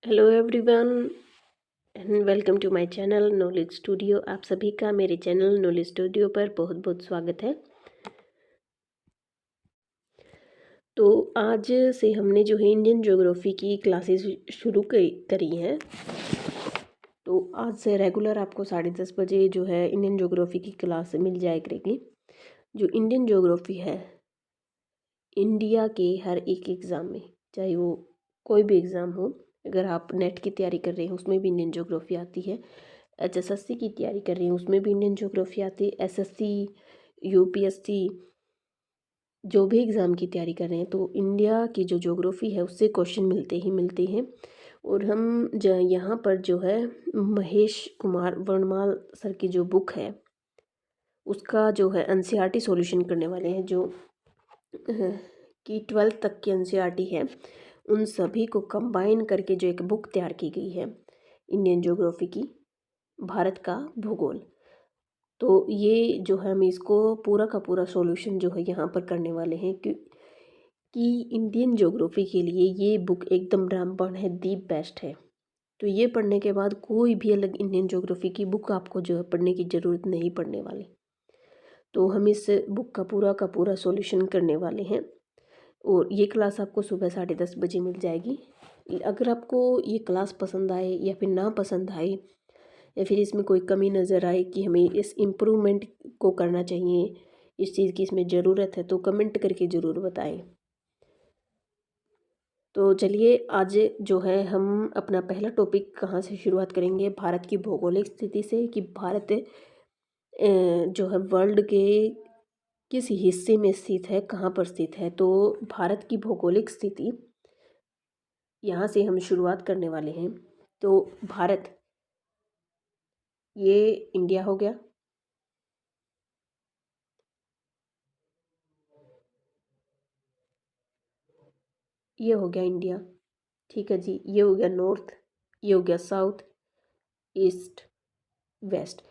Hello everyone and welcome to my channel knowledge studio. आप सभी का मेरे चैनल नॉलेज स्टूडियो पर बहुत बहुत स्वागत है। तो आज से हमने जो है इंडियन ज्योग्राफी की क्लासेस शुरू करी हैं। तो आज से रेगुलर आपको 10:30 बजे जो है इंडियन ज्योग्राफी की क्लास मिल जाया करेगी। जो इंडियन ज्योग्राफी है, इंडिया के हर एक एग्ज़ाम में, चाहे वो कोई भी एग्ज़ाम हो, अगर आप नेट की तैयारी कर रहे हैं उसमें भी इंडियन ज्योग्राफी आती है। HSSC की तैयारी कर रही हैं उसमें भी इंडियन ज्योग्राफी आती है। SSC, UPSC, जो भी एग्ज़ाम की तैयारी कर रहे हैं तो इंडिया की जो ज्योग्राफी है उससे क्वेश्चन मिलते ही मिलते हैं। और हम यहाँ पर जो है महेश कुमार वर्णमाल सर की जो बुक है उसका जो है NCERT सॉल्यूशन करने वाले हैं। जो कि 12th तक की NCERT है, उन सभी को कंबाइन करके जो एक बुक तैयार की गई है इंडियन ज्योग्राफी की, भारत का भूगोल। तो ये जो है हम इसको पूरा का पूरा सॉल्यूशन जो है यहाँ पर करने वाले हैं कि इंडियन ज्योग्राफी के लिए ये बुक एकदम रामबाण है, दी बेस्ट है। तो ये पढ़ने के बाद कोई भी अलग इंडियन ज्योग्राफी की बुक आपको जो है पढ़ने की ज़रूरत नहीं पड़ने वाली। तो हम इस बुक का पूरा सॉल्यूशन करने वाले हैं और ये क्लास आपको सुबह 10:30 बजे मिल जाएगी। अगर आपको ये क्लास पसंद आए या फिर ना पसंद आए या फिर इसमें कोई कमी नज़र आए कि हमें इस इम्प्रूवमेंट को करना चाहिए, इस चीज़ की इसमें ज़रूरत है, तो कमेंट करके ज़रूर बताएं। तो चलिए आज जो है हम अपना पहला टॉपिक कहाँ से शुरुआत करेंगे, भारत की भौगोलिक स्थिति से, कि भारत जो है वर्ल्ड के किस हिस्से में स्थित है, कहाँ पर स्थित है। तो भारत की भौगोलिक स्थिति यहाँ से हम शुरुआत करने वाले हैं। तो भारत, ये इंडिया हो गया, ये हो गया इंडिया, ठीक है जी। ये हो गया नॉर्थ, ये हो गया साउथ, ईस्ट, वेस्ट।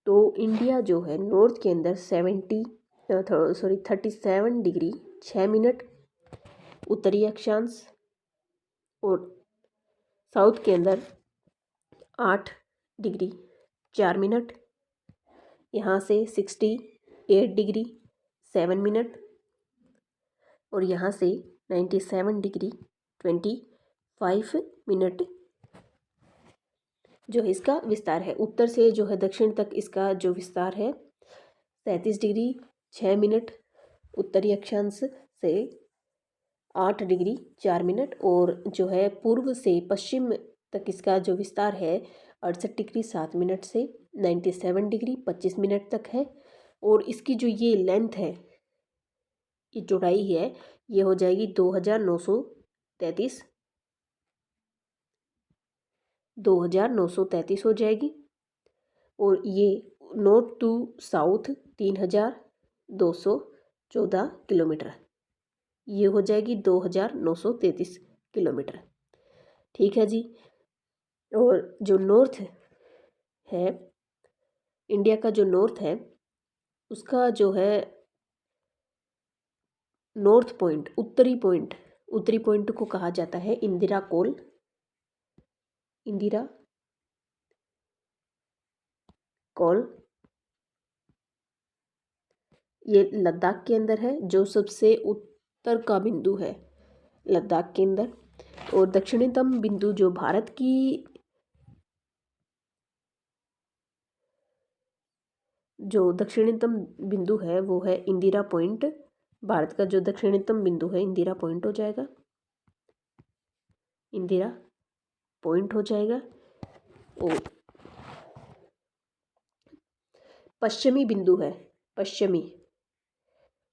तो इंडिया जो है नॉर्थ के अंदर 37 डिग्री 6 मिनट उत्तरी अक्षांश, और साउथ के अंदर 8 डिग्री 4 मिनट, यहाँ से 68 डिग्री 7 मिनट, और यहाँ से 97 डिग्री 25 मिनट जो है इसका विस्तार है। उत्तर से जो है दक्षिण तक इसका जो विस्तार है 37 डिग्री 6 मिनट उत्तरी अक्षांश से 8 डिग्री 4 मिनट, और जो है पूर्व से पश्चिम तक इसका जो विस्तार है 68 डिग्री 7 मिनट से 97 डिग्री 25 मिनट तक है। और इसकी जो ये लेंथ है, ये चौड़ाई है, ये हो जाएगी 2933 हो जाएगी। और ये नॉर्थ टू साउथ 3214 किलोमीटर, ये हो जाएगी 2933 किलोमीटर, ठीक है जी। और जो नॉर्थ है, इंडिया का जो नॉर्थ है उसका जो है नॉर्थ पॉइंट, उत्तरी पॉइंट को कहा जाता है इंदिरा कोल, इंदिरा कोल। ये लद्दाख के अंदर है, जो सबसे उत्तर का बिंदु है लद्दाख के अंदर। और दक्षिणतम बिंदु जो भारत की जो दक्षिणतम बिंदु है वो है इंदिरा पॉइंट। भारत का जो दक्षिणतम बिंदु है इंदिरा पॉइंट हो जाएगा, इंदिरा पॉइंट हो जाएगा। और पश्चिमी बिंदु है, पश्चिमी,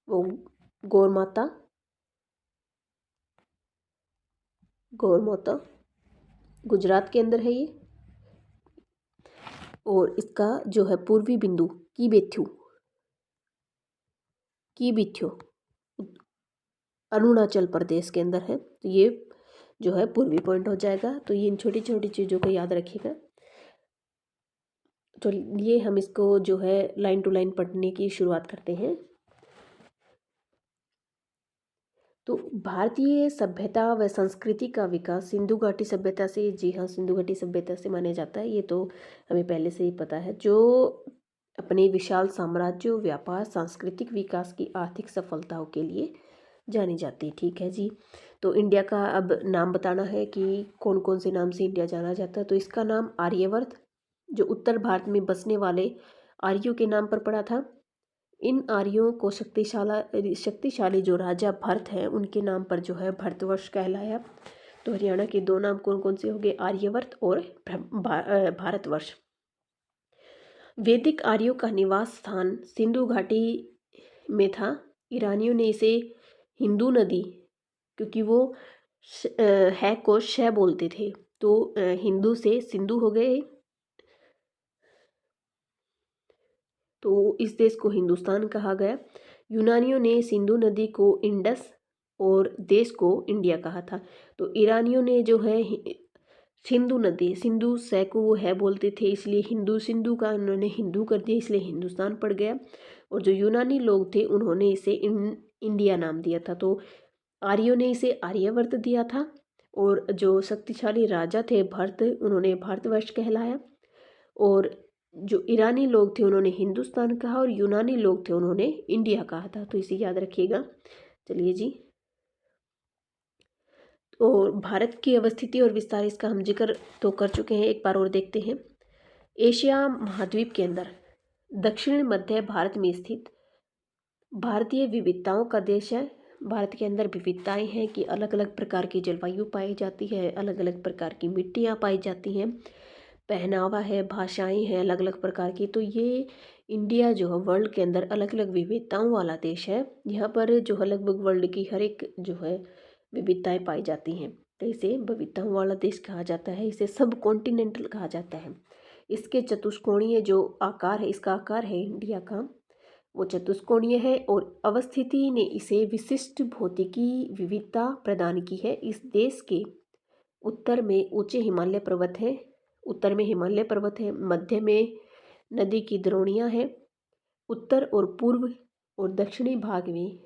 वो गौरमाता, गौरमाता गुजरात के अंदर है ये। और इसका जो है पूर्वी बिंदु की बिथ्यू अरुणाचल प्रदेश के अंदर है। तो ये जो है पूर्वी पॉइंट हो जाएगा। तो ये इन छोटी छोटी चीज़ों को याद रखिएगा। तो ये हम इसको जो है लाइन टू लाइन पढ़ने की शुरुआत करते हैं। तो भारतीय सभ्यता व संस्कृति का विकास सिंधु घाटी सभ्यता से, जी हाँ, सिंधु घाटी सभ्यता से माना जाता है। ये तो हमें पहले से ही पता है, जो अपने विशाल साम्राज्य, व्यापार, सांस्कृतिक विकास की आर्थिक सफलताओं के लिए जानी जाती है। ठीक है जी। तो इंडिया का अब नाम बताना है कि कौन कौन से नाम से इंडिया जाना जाता है। तो इसका नाम आर्यवर्त, जो उत्तर भारत में बसने वाले आर्यों के नाम पर पड़ा था। इन आर्यों को शक्तिशाली जो राजा भरत हैं उनके नाम पर जो है भारतवर्ष कहलाया। तो हरियाणा के दो नाम कौन कौन से हो गए, आर्यवर्त और भारतवर्ष। वैदिक आर्यों का निवास स्थान सिंधु घाटी में था। ईरानियों ने इसे हिंदू नदी, क्योंकि वो है को श बोलते थे, तो हिंदू से सिंधु हो गए, तो इस देश को हिंदुस्तान कहा गया। यूनानियों ने सिंधु नदी को इंडस और देश को इंडिया कहा था। तो ईरानियों ने जो है सिंधु नदी, सिंधु सै को वो है बोलते थे, इसलिए हिंदू सिंधु का उन्होंने हिंदू कर दिया, इसलिए हिंदुस्तान पड़ गया। और जो यूनानी लोग थे उन्होंने इसे इंडिया नाम दिया था। तो आर्यों ने इसे आर्यवर्त दिया था, और जो शक्तिशाली राजा थे भरत, उन्होंने भारतवर्ष कहलाया। और जो ईरानी लोग थे उन्होंने हिंदुस्तान कहा, और यूनानी लोग थे उन्होंने इंडिया कहा था। तो इसे याद रखिएगा। चलिए जी। और भारत की अवस्थिति और विस्तार, इसका हम जिक्र तो कर चुके हैं, एक बार और देखते हैं। एशिया महाद्वीप के अंदर दक्षिण मध्य भारत में स्थित भारतीय विविधताओं का देश है। भारत के अंदर विविधताएं हैं कि अलग अलग प्रकार की जलवायु पाई जाती है, अलग अलग प्रकार की मिट्टियाँ पाई जाती हैं, पहनावा है, भाषाएं हैं अलग अलग प्रकार की। तो ये इंडिया जो है वर्ल्ड के अंदर अलग अलग विविधताओं वाला देश है। यहाँ पर जो है लगभग वर्ल्ड की हर एक जो है विविधताएं पाई जाती हैं। तो इसे विविधताओं वाला देश कहा जाता है। इसे सब कॉन्टिनेंटल कहा जाता है। इसके चतुष्कोणीय जो आकार है, इसका आकार है इंडिया का, वो चतुष्कोणीय है, और अवस्थिति ने इसे विशिष्ट भौतिकी विविधता प्रदान की है। इस देश के उत्तर में ऊंचे हिमालय पर्वत हैं, उत्तर में हिमालय पर्वत है, मध्य में नदी की द्रोणियाँ हैं, उत्तर और पूर्व और दक्षिणी भाग में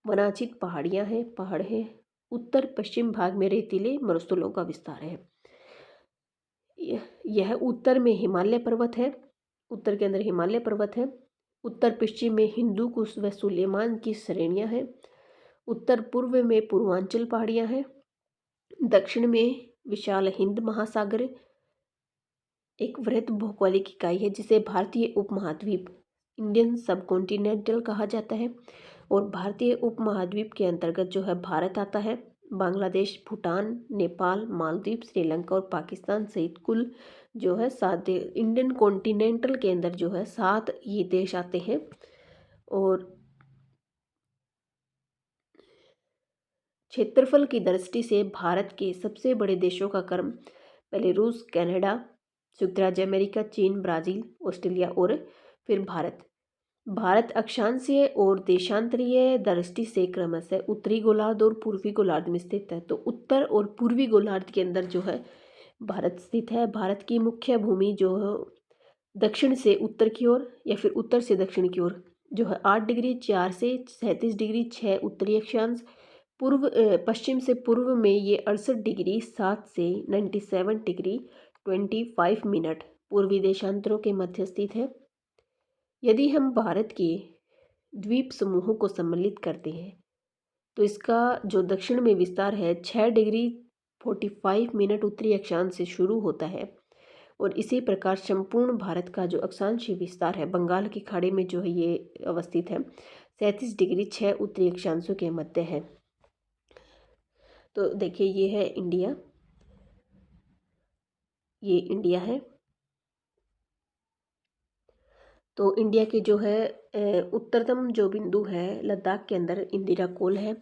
वनांचित पहाड़ियाँ हैं, पहाड़ हैं, उत्तर पश्चिम भाग में रेतीले मरुस्थलों का विस्तार है। यह उत्तर में हिमालय पर्वत है, उत्तर के अंदर हिमालय पर्वत है, उत्तर पश्चिम में हिंदू कुश व सुलेमान की श्रेणियाँ हैं, उत्तर पूर्व में पूर्वांचल पहाड़ियाँ हैं, दक्षिण में विशाल हिंद महासागर एक वृहद भौगोलिक इकाई है, जिसे भारतीय उपमहाद्वीप इंडियन सब कॉन्टिनेंटल कहा जाता है। और भारतीय उपमहाद्वीप के अंतर्गत जो है भारत आता है, बांग्लादेश, भूटान, नेपाल, मालदीव, श्रीलंका और पाकिस्तान सहित कुल जो है 7 देश इंडियन कॉन्टिनेंटल के अंदर जो है 7 ये देश आते हैं। और क्षेत्रफल की दृष्टि से भारत के सबसे बड़े देशों का क्रम पहले रूस, कनाडा, संयुक्त राज्य अमेरिका, चीन, ब्राज़ील, ऑस्ट्रेलिया और फिर भारत। भारत अक्षांशीय और देशांतरीय दृष्टि से क्रमशः उत्तरी गोलार्ध और पूर्वी गोलार्ध में स्थित है। तो उत्तर और पूर्वी गोलार्ध के अंदर जो है भारत स्थित है। भारत की मुख्य भूमि जो है दक्षिण से उत्तर की ओर या फिर उत्तर से दक्षिण की ओर जो है 8 डिग्री 4 से 37 डिग्री 6 उत्तरी अक्षांश, पूर्व पश्चिम से पूर्व में ये 68 डिग्री 7 से 97 डिग्री 25 मिनट पूर्वी देशांतरों के मध्य स्थित है। यदि हम भारत के द्वीप समूहों को सम्मिलित करते हैं तो इसका जो दक्षिण में विस्तार है 6 डिग्री 45 मिनट उत्तरी अक्षांश से शुरू होता है, और इसी प्रकार संपूर्ण भारत का जो अक्षांशीय विस्तार है बंगाल की खाड़ी में जो है ये अवस्थित है 37 डिग्री 6 उत्तरी अक्षांशों के मध्य है। तो देखिए ये है इंडिया, ये इंडिया है। तो इंडिया के जो है उत्तरतम जो बिंदु है लद्दाख के अंदर इंदिरा कोल है,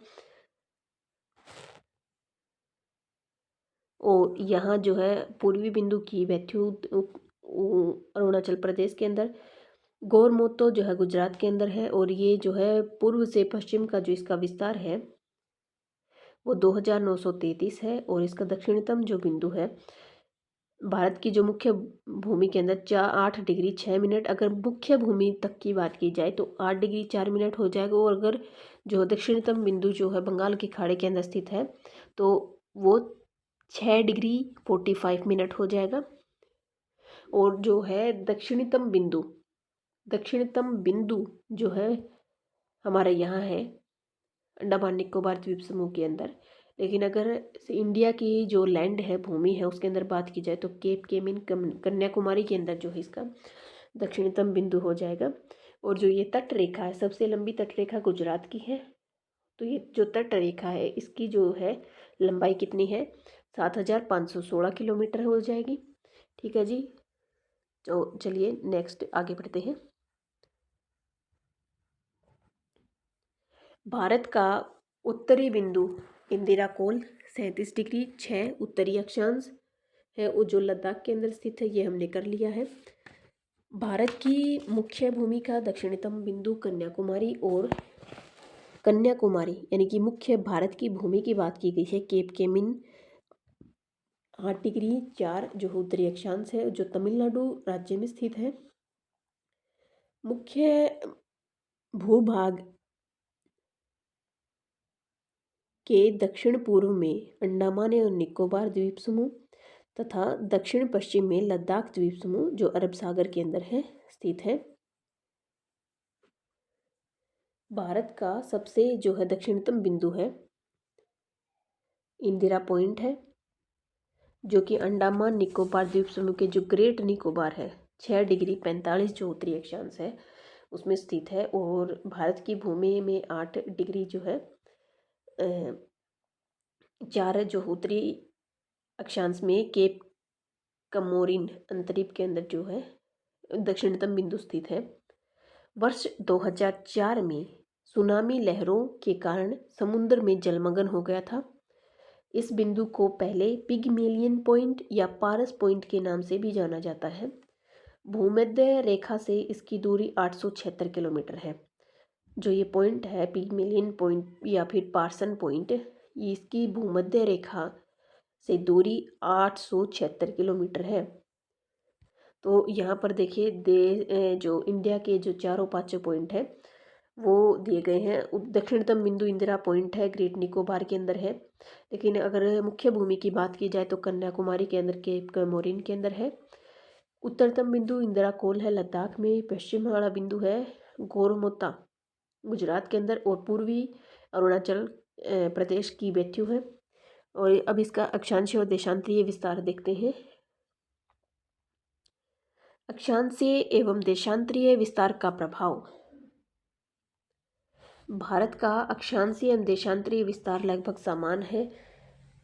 और यहाँ जो है पूर्वी बिंदु की वैथ्यू अरुणाचल प्रदेश के अंदर, गौरमोतो जो है गुजरात के अंदर है, और ये जो है पूर्व से पश्चिम का जो इसका विस्तार है वो 2933 है, और इसका दक्षिणतम जो बिंदु है भारत की जो मुख्य भूमि के अंदर 8 डिग्री 6 मिनट, अगर मुख्य भूमि तक की बात की जाए तो 8 डिग्री 4 मिनट हो जाएगा, और अगर जो दक्षिणतम बिंदु जो है बंगाल की खाड़ी के अंदर स्थित है, तो वो 6 डिग्री 45 मिनट हो जाएगा। और जो है दक्षिणतम बिंदु जो है हमारे यहाँ है अंडमान निकोबार द्वीप समूह के अंदर। लेकिन अगर इंडिया की जो लैंड है, भूमि है, उसके अंदर बात की जाए तो केप केमिन कन्याकुमारी के अंदर जो है इसका दक्षिणतम बिंदु हो जाएगा। और जो ये तट रेखा है, सबसे लंबी तट रेखा गुजरात की है। तो ये जो तट रेखा है इसकी जो है लंबाई कितनी है, 7,516 किलोमीटर हो जाएगी। ठीक है जी। तो चलिए नेक्स्ट आगे बढ़ते हैं। भारत का उत्तरी बिंदु इंदिरा कोल 37 डिग्री 6 उत्तरी अक्षांश है, वो जो लद्दाख के अंदर स्थित है, ये हमने कर लिया है। भारत की मुख्य भूमि का दक्षिणतम बिंदु कन्याकुमारी यानी कि मुख्य भारत की भूमि की बात की गई है, केप केमिन 8 डिग्री 4 जो उत्तरी अक्षांश है, जो तमिलनाडु राज्य में स्थित है। मुख्य भूभाग के दक्षिण पूर्व में अंडमान और निकोबार द्वीप समूह तथा दक्षिण पश्चिम में लद्दाख द्वीप समूह जो अरब सागर के अंदर है स्थित है। भारत का सबसे जो है दक्षिणतम बिंदु है इंदिरा पॉइंट है, जो कि अंडमान निकोबार द्वीप समूह के जो ग्रेट निकोबार है 6 डिग्री 45 जो उत्तरी अक्षांश है उसमें स्थित है। और भारत की भूमि में 8 डिग्री जो है 4 जो उत्तरी अक्षांश में केप कमोरिन अंतरीप के अंदर जो है दक्षिणतम बिंदु स्थित है। वर्ष 2004 में सुनामी लहरों के कारण समुद्र में जलमग्न हो गया था। इस बिंदु को पहले पिगमेलियन पॉइंट या पारस पॉइंट के नाम से भी जाना जाता है। भूमध्य रेखा से इसकी दूरी 876 किलोमीटर है। जो ये पॉइंट है पिगमेलियन पॉइंट या फिर पार्सन पॉइंट, इसकी भूमध्य रेखा से दूरी 876 किलोमीटर है। तो यहाँ पर देखिए जो इंडिया के जो चारों पांचों पॉइंट है वो दिए गए हैं। दक्षिणतम बिंदु इंदिरा पॉइंट है, ग्रेट निकोबार के अंदर है। लेकिन अगर मुख्य भूमि की बात की जाए तो कन्याकुमारी के अंदर, केप कमोरिन के अंदर है। उत्तरतम बिंदु इंदिरा कोल है लद्दाख में। पश्चिम वाला बिंदु है गोरमोता गुजरात के अंदर। और पूर्वी अरुणाचल प्रदेश की बेथ्यू है। और अब इसका अक्षांशीय और देशांतरीय विस्तार देखते हैं। अक्षांशीय एवं देशांतरीय विस्तार का प्रभाव। भारत का अक्षांशीय एवं देशांतरीय विस्तार लगभग समान है,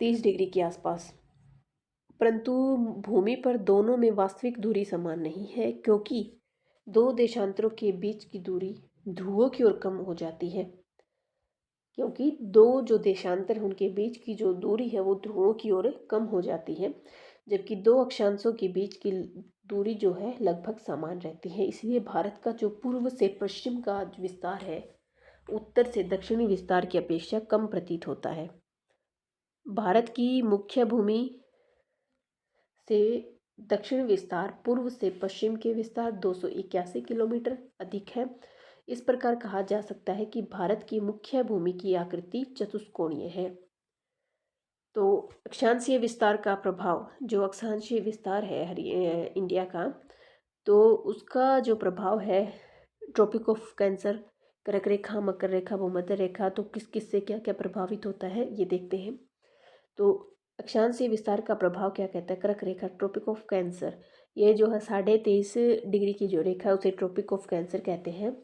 30 डिग्री के आसपास। परंतु भूमि पर दोनों में वास्तविक दूरी समान नहीं है, क्योंकि दो देशांतरों के बीच की दूरी ध्रुवों की ओर कम हो जाती है। क्योंकि दो जो देशांतर हैं उनके बीच की जो दूरी है वो ध्रुवों की ओर कम हो जाती है, जबकि दो अक्षांशों के बीच की दूरी जो है लगभग समान रहती है। इसलिए भारत का जो पूर्व से पश्चिम का विस्तार है उत्तर से दक्षिणी विस्तार की अपेक्षा कम प्रतीत होता है। भारत की मुख्य भूमि से दक्षिण विस्तार पूर्व से पश्चिम के विस्तार 281 किलोमीटर अधिक है। इस प्रकार कहा जा सकता है कि भारत की मुख्य भूमि की आकृति चतुष्कोणीय है। तो अक्षांशीय विस्तार का प्रभाव, जो अक्षांशीय विस्तार है इंडिया का, तो उसका जो प्रभाव है ट्रॉपिक ऑफ कैंसर, कर्क रेखा, मकर रेखा, भूमध्य रेखा, तो किस किस से क्या क्या प्रभावित होता है ये देखते हैं। तो अक्षांशीय विस्तार का प्रभाव क्या कहता है, कर्क रेखा, ट्रॉपिक ऑफ कैंसर, ये जो है 23.5 डिग्री की जो रेखा है उसे ट्रॉपिक ऑफ कैंसर कहते हैं।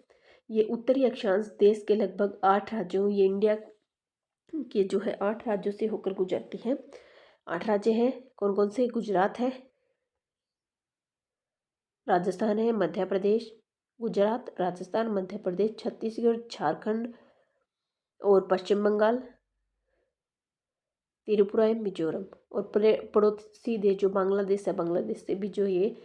ये उत्तरी अक्षांश देश के लगभग 8 राज्यों, ये इंडिया के जो है 8 राज्यों से होकर गुजरती है। 8 राज्य हैं, कौन कौन से? गुजरात है, राजस्थान है, मध्य प्रदेश, गुजरात, राजस्थान, मध्य प्रदेश, छत्तीसगढ़, झारखंड और पश्चिम बंगाल, त्रिपुरा एवं मिजोरम। और पड़ोसी देश जो बांग्लादेश है, बांग्लादेश से भी जो ये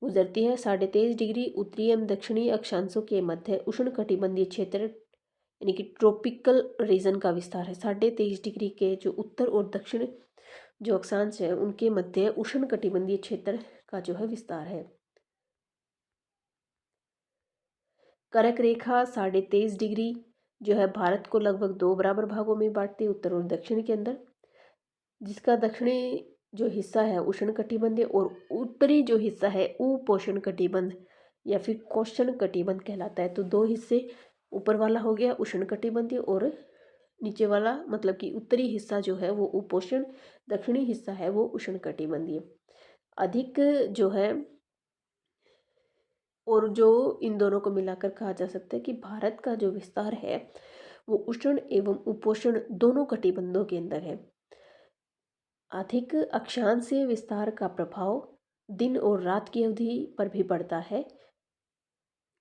गुजरती है। 23.5 डिग्री उत्तरी एवं दक्षिणी अक्षांशों के मध्य उष्णकटिबंधीय क्षेत्र यानी कि ट्रॉपिकल रीजन का विस्तार है। 23.5 डिग्री के जो उत्तर और दक्षिण जो अक्षांश है उनके मध्य उष्णकटिबंधीय क्षेत्र का जो है विस्तार है। कर्क रेखा 23.5 डिग्री जो है भारत को लगभग 2 बराबर भागों में बाँटती है, उत्तर और दक्षिण के अंदर, जिसका दक्षिणी जो हिस्सा है उष्णकटिबंधीय और उत्तरी जो हिस्सा है उपोष्ण कटिबंध या फिर कोष्ण कटिबंध कहलाता है। तो 2 हिस्से, ऊपर वाला हो गया उष्णकटिबंधीय और नीचे वाला मतलब कि उत्तरी हिस्सा जो है वो उपोष्ण, दक्षिणी हिस्सा है वो उष्णकटिबंधीय। अधिक जो है और जो इन दोनों को मिलाकर कहा जा सकता है कि भारत का जो विस्तार है वो उष्ण एवं उपोष्ण दोनों कटिबंधों के अंदर है। अधिक अक्षांशीय विस्तार का प्रभाव दिन और रात की अवधि पर भी पड़ता है।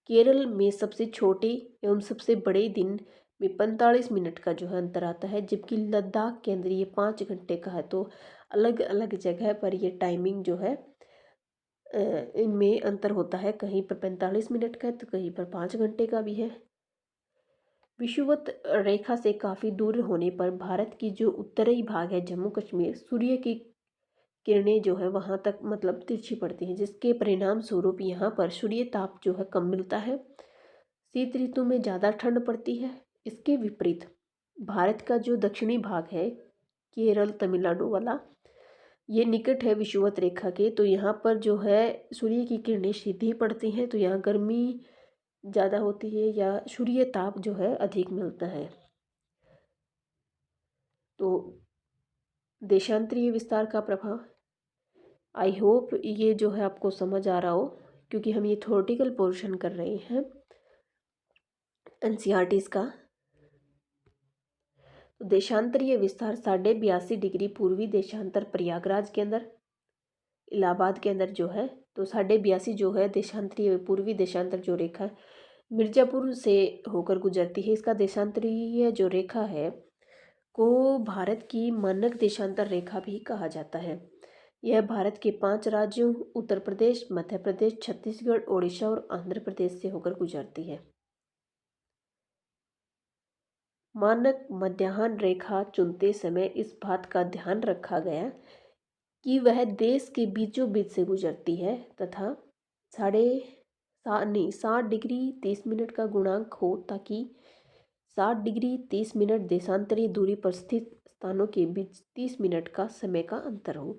केरल में सबसे छोटे एवं सबसे बड़े दिन में 45 मिनट का जो है अंतर आता है, जबकि लद्दाख के अंदर ये 5 घंटे का है। तो अलग अलग जगह पर ये टाइमिंग जो है इनमें अंतर होता है, कहीं पर 45 मिनट का है तो कहीं पर 5 घंटे का भी है। विषुवत रेखा से काफ़ी दूर होने पर भारत की जो उत्तरी भाग है जम्मू कश्मीर, सूर्य की किरणें जो है वहाँ तक मतलब तिरछी पड़ती हैं, जिसके परिणाम स्वरूप यहाँ पर सूर्य ताप जो है कम मिलता है। शीत ऋतु में ज़्यादा ठंड पड़ती है। इसके विपरीत भारत का जो दक्षिणी भाग है, केरल तमिलनाडु वाला, ये निकट है विषुवत रेखा के, तो यहाँ पर जो है सूर्य की किरणें सीधी पड़ती हैं, तो यहाँ गर्मी ज़्यादा होती है या सूर्य ताप जो है अधिक मिलता है। तो देशांतरीय विस्तार का प्रभाव, आई होप ये जो है आपको समझ आ रहा हो, क्योंकि हम ये थ्योरेटिकल पोर्शन कर रहे हैं एनसीईआरटीज़ का। तो देशांतरीय विस्तार 82.5 डिग्री पूर्वी देशांतर प्रयागराज के अंदर, इलाहाबाद के अंदर जो है, तो 82.5 जो है देशांतरीय पूर्वी देशांतर जो रेखा है मिर्ज़ापुर से होकर गुजरती है। इसका देशांतरीय जो रेखा है को भारत की मानक देशांतर रेखा भी कहा जाता है। यह भारत के 5 राज्यों उत्तर प्रदेश, मध्य प्रदेश, छत्तीसगढ़, ओडिशा और आंध्र प्रदेश से होकर गुजरती है। मानक मध्याह्न रेखा चुनते समय इस बात का ध्यान रखा गया कि वह देश के बीचों बीच से गुजरती है तथा 60 डिग्री 30 मिनट का गुणांक हो, ताकि 60 डिग्री 30 मिनट देशांतरी दूरी पर स्थित स्थानों के बीच 30 मिनट का समय का अंतर हो।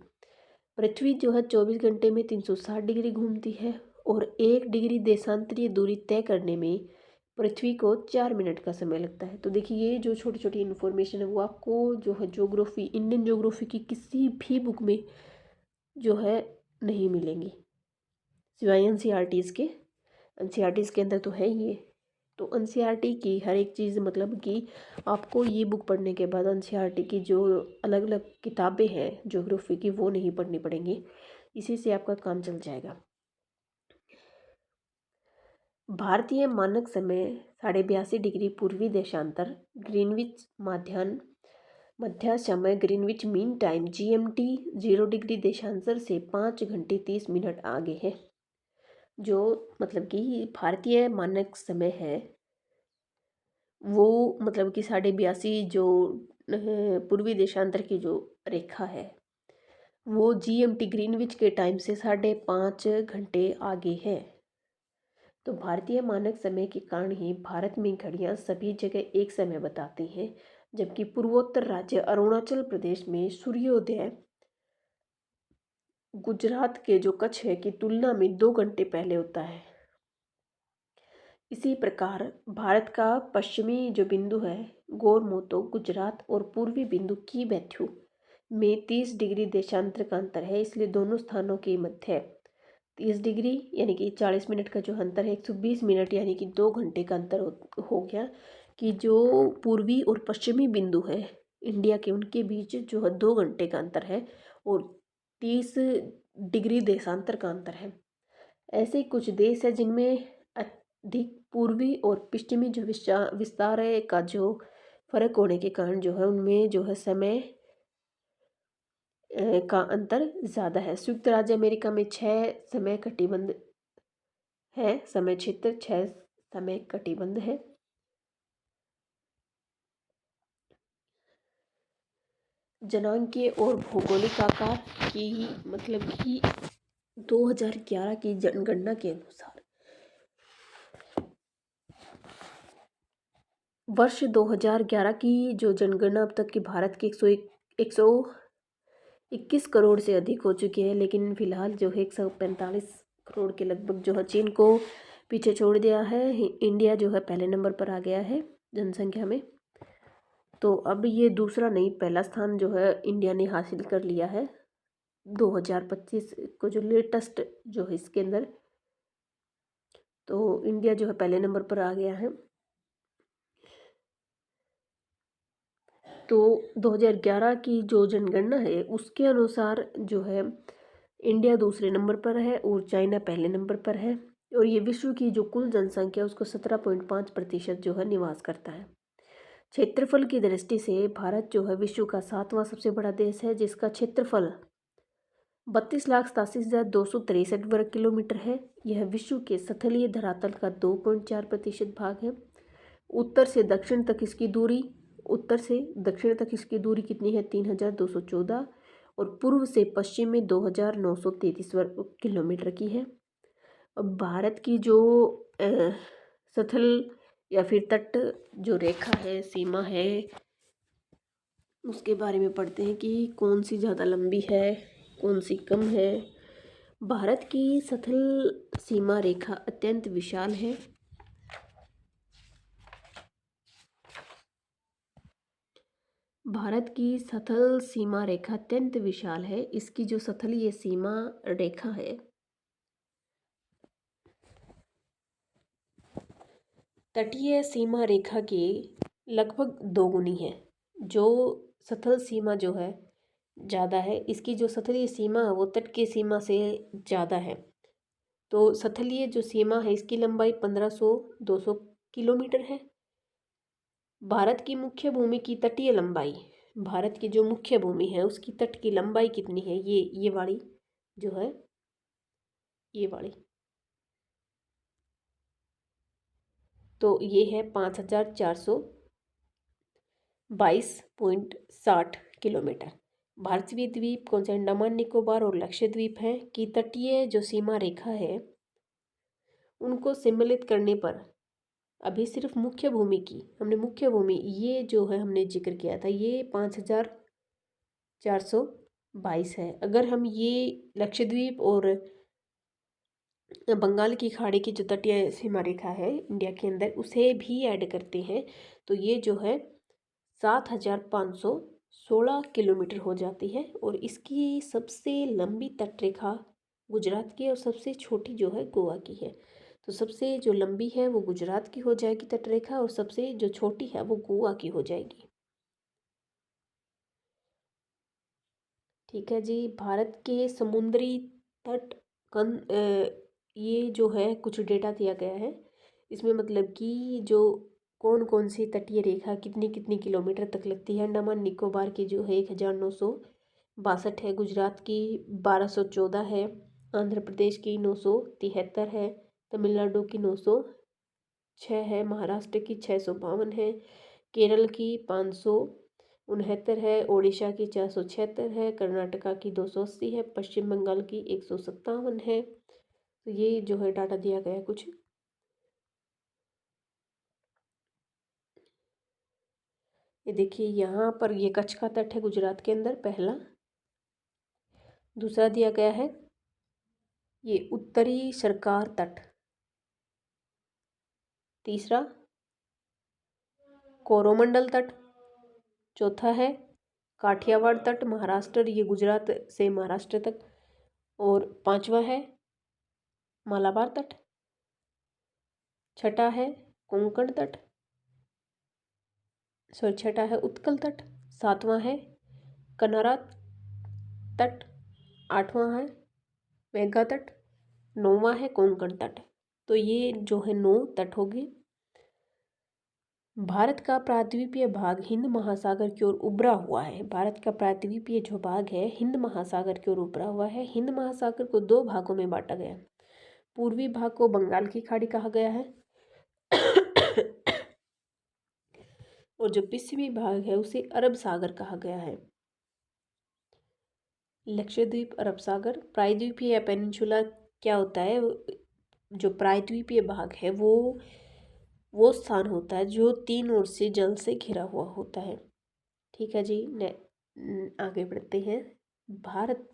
पृथ्वी जो है 24 घंटे में 360 डिग्री घूमती है और 1 डिग्री देशांतरीय दूरी तय करने में पृथ्वी को 4 मिनट का समय लगता है। तो देखिए ये जो छोटी छोटी इन्फॉर्मेशन है वो आपको जो है ज्योग्राफी, इंडियन ज्योग्राफी की किसी भी बुक में जो है नहीं मिलेंगी, सिवाय एनसीईआरटीज़ के। एनसीईआरटीज़ के अंदर तो है ही ये। तो एनसीईआरटी की हर एक चीज़ मतलब कि आपको ये बुक पढ़ने के बाद एनसीईआरटी की जो अलग अलग किताबें हैं ज्योग्राफी की वो नहीं पढ़नी पड़ेंगी, इसी से आपका काम चल जाएगा। भारतीय मानक समय 82.5 डिग्री पूर्वी देशांतर ग्रीनविच मध्य समय Greenwich mean time GMT 0 degree देशांतर से 5 घंटे 30 मिनट आगे है। जो मतलब कि भारतीय मानक समय है वो मतलब कि 82.5 जो पूर्वी देशांतर की जो रेखा है वो जीएमटी ग्रीनविच के टाइम से 5.5 घंटे आगे है। तो भारतीय मानक समय के कारण ही भारत में घड़ियां सभी जगह एक समय बताती हैं, जबकि पूर्वोत्तर राज्य अरुणाचल प्रदेश में सूर्योदय गुजरात के जो कच्छ है की तुलना में 2 घंटे पहले होता है। इसी प्रकार भारत का पश्चिमी जो बिंदु है गोरमोतो गुजरात और पूर्वी बिंदु की बैथ्यू में 30 डिग्री देशांतर का अंतर है, इसलिए दोनों स्थानों के मध्य 30 डिग्री यानी कि 40 मिनट का जो अंतर है 120 मिनट यानी कि 2 घंटे का अंतर हो गया कि जो पूर्वी और पश्चिमी बिंदु है इंडिया के उनके बीच जो है 2 घंटे का अंतर है और 30 डिग्री देशांतर का अंतर है। ऐसे कुछ देश है जिनमें अधिक पूर्वी और पश्चिमी जो विस्तार है का जो फर्क होने के कारण जो है उनमें जो है समय का अंतर ज़्यादा है। संयुक्त राज्य अमेरिका में 6 समय कटिबंध है, समय क्षेत्र 6 समय कटिबंध है। जनांकीय और भौगोलिक आकार की मतलब कि 2011 की जनगणना के अनुसार वर्ष 2011 की जो जनगणना अब तक की भारत की 121 करोड़ से अधिक हो चुकी है, लेकिन फिलहाल जो है 145 करोड़ के लगभग जो है चीन को पीछे छोड़ दिया है। इंडिया जो है पहले नंबर पर आ गया है जनसंख्या में। तो अब ये दूसरा नहीं, पहला स्थान जो है इंडिया ने हासिल कर लिया है 2025 को जो लेटेस्ट जो है इसके अंदर। तो इंडिया जो है पहले नंबर पर आ गया है। तो 2011 की जो जनगणना है उसके अनुसार जो है इंडिया दूसरे नंबर पर है और चाइना पहले नंबर पर है। और ये विश्व की जो कुल जनसंख्या है उसको 17.5% जो है निवास करता है। क्षेत्रफल की दृष्टि से भारत जो है विश्व का 7वां सबसे बड़ा देश है, जिसका क्षेत्रफल 32,87,263 वर्ग किलोमीटर है। यह विश्व के स्थलीय धरातल का 2.4% भाग है। उत्तर से दक्षिण तक इसकी दूरी कितनी है? 3,214। और पूर्व से पश्चिम में 2,933 वर्ग किलोमीटर की है। अब भारत की जो स्थल या फिर तट जो रेखा है, सीमा है, उसके बारे में पढ़ते हैं कि कौन सी ज़्यादा लंबी है, कौन सी कम है। भारत की स्थल सीमा रेखा अत्यंत विशाल है। भारत की स्थल सीमा रेखा अत्यंत विशाल है। इसकी जो स्थलीय सीमा रेखा है तटीय सीमा रेखा के लगभग दोगुनी है। जो स्थल सीमा जो है ज़्यादा है, इसकी जो स्थलीय सीमा है वो तट की सीमा से ज़्यादा है। तो स्थलीय जो सीमा है इसकी लंबाई 1500-200 किलोमीटर है। भारत की मुख्य भूमि की तटीय लंबाई, भारत की जो मुख्य भूमि है उसकी तट की लंबाई कितनी है? ये वाली जो है, ये वाली, तो ये है 5,422.60 किलोमीटर। भारतीय द्वीप कौन से? अंडमान निकोबार और लक्षद्वीप हैं कि तटीय जो सीमा रेखा है उनको सम्मिलित करने पर अभी सिर्फ मुख्य भूमि की, हमने मुख्य भूमि ये जो है हमने जिक्र किया था, ये 5,422 है। अगर हम ये लक्षद्वीप और बंगाल की खाड़ी की जो तटीय सीमा रेखा है इंडिया के अंदर उसे भी ऐड करते हैं तो ये जो है 7,516 किलोमीटर हो जाती है। और इसकी सबसे लंबी तट रेखा गुजरात की और सबसे छोटी जो है गोवा की है। तो सबसे जो लंबी है वो गुजरात की हो जाएगी तट रेखा, और सबसे जो छोटी है वो गोवा की हो जाएगी। ठीक है जी। भारत के समुद्री तट कन ये जो है कुछ डेटा दिया गया है इसमें, मतलब कि जो कौन कौन सी तटीय रेखा कितनी कितनी किलोमीटर तक लगती है। अंडमान निकोबार की जो है 1,962 है, गुजरात की 1,214 है, आंध्र प्रदेश की 973 है, तमिलनाडु की 906 है, महाराष्ट्र की 652 है, केरल की 569 है, ओडिशा की 476 है, कर्नाटका की 280 है, पश्चिम बंगाल की 157 है। तो ये जो है डाटा दिया गया है कुछ। ये देखिए यहाँ पर ये कच्छ का तट है गुजरात के अंदर पहला। दूसरा दिया गया है ये उत्तरी सरकार तट। तीसरा कोरोमंडल तट। चौथा है काठियावाड़ तट महाराष्ट्र, ये गुजरात से महाराष्ट्र तक। और पांचवा है मालाबार तट। छठा है कोंकण तट, छठा है उत्कल तट। सातवां है कनारा तट। आठवां है मेघा तट। नौवां है कोंकण तट। तो ये जो है 9 तट हो गए। भारत का प्रायद्वीपीय भाग हिंद महासागर की ओर उभरा हुआ है। भारत का प्रायद्वीपीय जो भाग है हिंद महासागर की ओर उभरा हुआ है। हिंद महासागर को 2 भागों में बांटा गया है। पूर्वी भाग को बंगाल की खाड़ी कहा गया है और जो पश्चिमी भाग है उसे अरब सागर कहा गया है। लक्षद्वीप, अरब सागर। प्रायद्वीपीय या पेनिनसुला क्या होता है? जो प्रायद्वीपीय भाग है वो वो स्थान होता है जो 3 ओर से जल से घिरा हुआ होता है। ठीक है जी। आगे बढ़ते हैं। भारत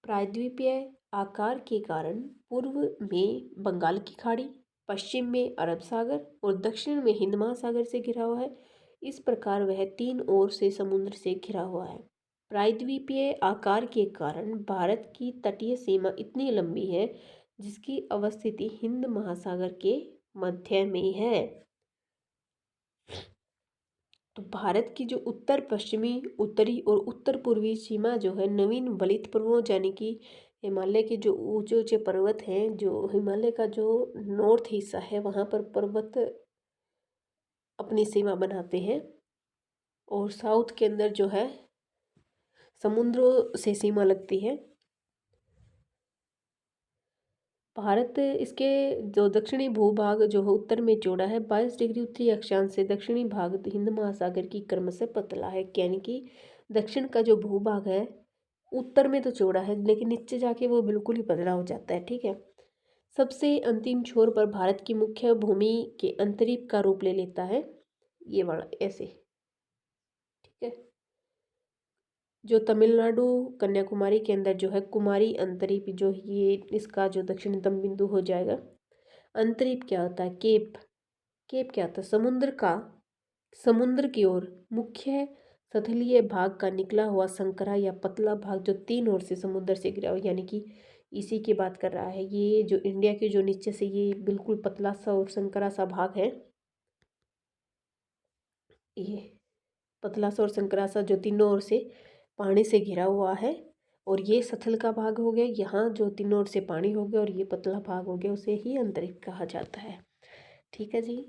प्रायद्वीपीय आकार के कारण पूर्व में बंगाल की खाड़ी, पश्चिम में अरब सागर और दक्षिण में हिंद महासागर से घिरा हुआ है। इस प्रकार वह 3 ओर से समुद्र से घिरा हुआ है। प्रायद्वीपीय आकार के कारण भारत की तटीय सीमा इतनी लंबी है जिसकी अवस्थिति हिंद महासागर के मध्य में है। तो भारत की जो उत्तर पश्चिमी, उत्तरी और उत्तर पूर्वी सीमा जो है नवीन वलित पर्वत यानी कि हिमालय के जो ऊंचे ऊंचे पर्वत हैं, जो हिमालय का जो नॉर्थ हिस्सा है वहाँ पर पर्वत अपनी सीमा बनाते हैं, और साउथ के अंदर जो है समुद्रों से सीमा लगती है। भारत इसके जो दक्षिणी भूभाग जो है उत्तर में चौड़ा है, 22 डिग्री उत्तरी अक्षांश से दक्षिणी भाग हिंद महासागर की क्रम से पतला है। यानी कि दक्षिण का जो भूभाग है उत्तर में तो चौड़ा है लेकिन नीचे जाके वो बिल्कुल ही पतला हो जाता है। ठीक है। सबसे अंतिम छोर पर भारत की मुख्य भूमि के अंतरीप का रूप ले लेता है, ये वाला ऐसे। ठीक है। जो तमिलनाडु कन्याकुमारी के अंदर जो है कुमारी अंतरीप, जो ये इसका जो दक्षिणतम बिंदु हो जाएगा। अंतरीप क्या होता है? केप। केप क्या होता है? समुद्र का, समुद्र की ओर मुख्य सतलीय भाग का निकला हुआ संकरा या पतला भाग जो 3 ओर से समुद्र से घिरा हो, यानी कि इसी की बात कर रहा है। ये जो इंडिया के जो नीचे से ये बिल्कुल पतला सा और संकरा सा भाग है, ये पतला सा और संकरा सा जो तीनों ओर से पानी से घिरा हुआ है, और ये सथल का भाग हो गया। यहाँ जो तीनों ओर से पानी हो गया और ये पतला भाग हो गया, उसे ही अंतरिक्ष कहा जाता है। ठीक है जी।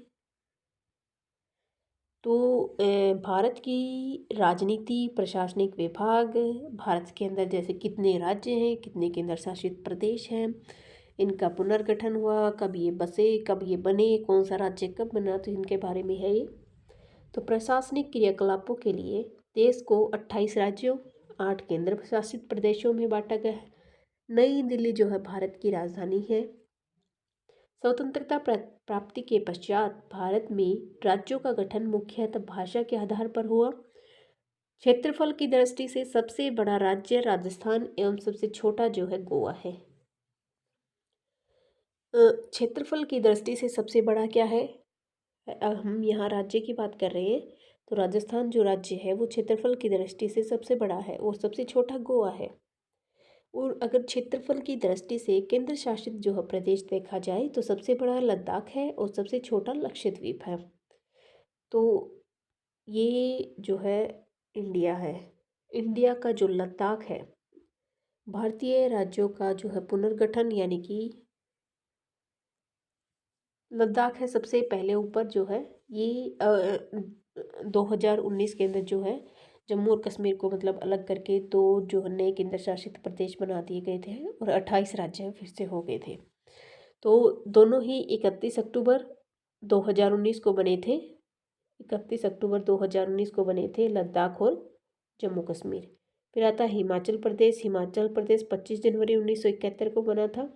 तो भारत की राजनीति, प्रशासनिक विभाग, भारत के अंदर जैसे कितने राज्य हैं, कितने केंद्र शासित प्रदेश हैं, इनका पुनर्गठन हुआ, कब ये बसे, कब ये बने, कौन सा राज्य कब बना, तो इनके बारे में है ये। तो प्रशासनिक क्रियाकलापों के लिए देश को 28 राज्यों, 8 केंद्र शासित प्रदेशों में बांटा गया है। नई दिल्ली जो है भारत की राजधानी है। स्वतंत्रता प्राप्ति के पश्चात भारत में राज्यों का गठन मुख्यतः भाषा के आधार पर हुआ। क्षेत्रफल की दृष्टि से सबसे बड़ा राज्य राजस्थान एवं सबसे छोटा जो है गोवा है। क्षेत्रफल की दृष्टि से सबसे बड़ा क्या है? हम यहाँ राज्य की बात कर रहे हैं, तो राजस्थान जो राज्य है वो क्षेत्रफल की दृष्टि से सबसे बड़ा है और सबसे छोटा गोवा है। और अगर क्षेत्रफल की दृष्टि से केंद्र शासित जो है प्रदेश देखा जाए तो सबसे बड़ा लद्दाख है और सबसे छोटा लक्षद्वीप है। तो ये जो है इंडिया है। इंडिया का जो लद्दाख है, भारतीय राज्यों का जो है पुनर्गठन, यानी कि लद्दाख है सबसे पहले ऊपर जो है। ये 2019 के अंदर जो है जम्मू और कश्मीर को मतलब अलग करके दो जो नए केंद्र शासित प्रदेश बना दिए गए थे और 28 राज्य फिर से हो गए थे। तो दोनों ही 31 अक्टूबर 2019 को बने थे। 31 अक्टूबर 2019 को बने थे लद्दाख और जम्मू कश्मीर। फिर आता है हिमाचल प्रदेश। हिमाचल प्रदेश 25 जनवरी 1971 को बना था।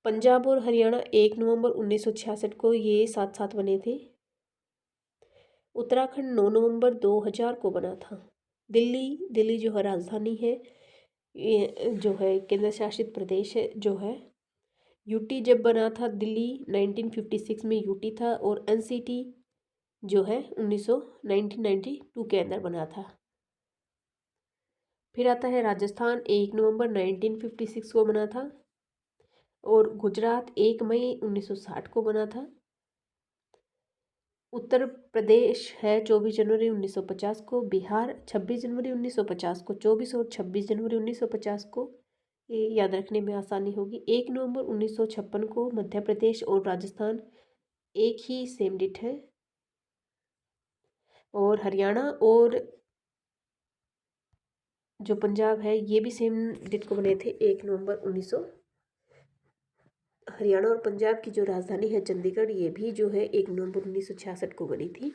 पंजाब और हरियाणा 1 नवंबर 1966 को ये साथ साथ बने थे। उत्तराखंड 9 नवंबर 2000 को बना था। दिल्ली जो है राजधानी है, ये जो है केंद्र शासित प्रदेश है जो है। यूटी जब बना था, दिल्ली 1956 में यूटी था, और एनसीटी जो है 1992 के अंदर बना था। फिर आता है राजस्थान 1 नवंबर 1956 को बना था, और गुजरात 1 मई 1960 को बना था। उत्तर प्रदेश है 24 जनवरी 1950 को। बिहार 26 जनवरी 1950 को। 24 और 26 जनवरी 1950 को, ये याद रखने में आसानी होगी। 1 नवंबर 1956 को मध्य प्रदेश और राजस्थान एक ही सेम डेट है। और हरियाणा और जो पंजाब है ये भी सेम डेट को बने थे, 1 नवंबर 1900। हरियाणा और पंजाब की जो राजधानी है चंडीगढ़, ये भी जो है 1 नवंबर 1966 को बनी थी।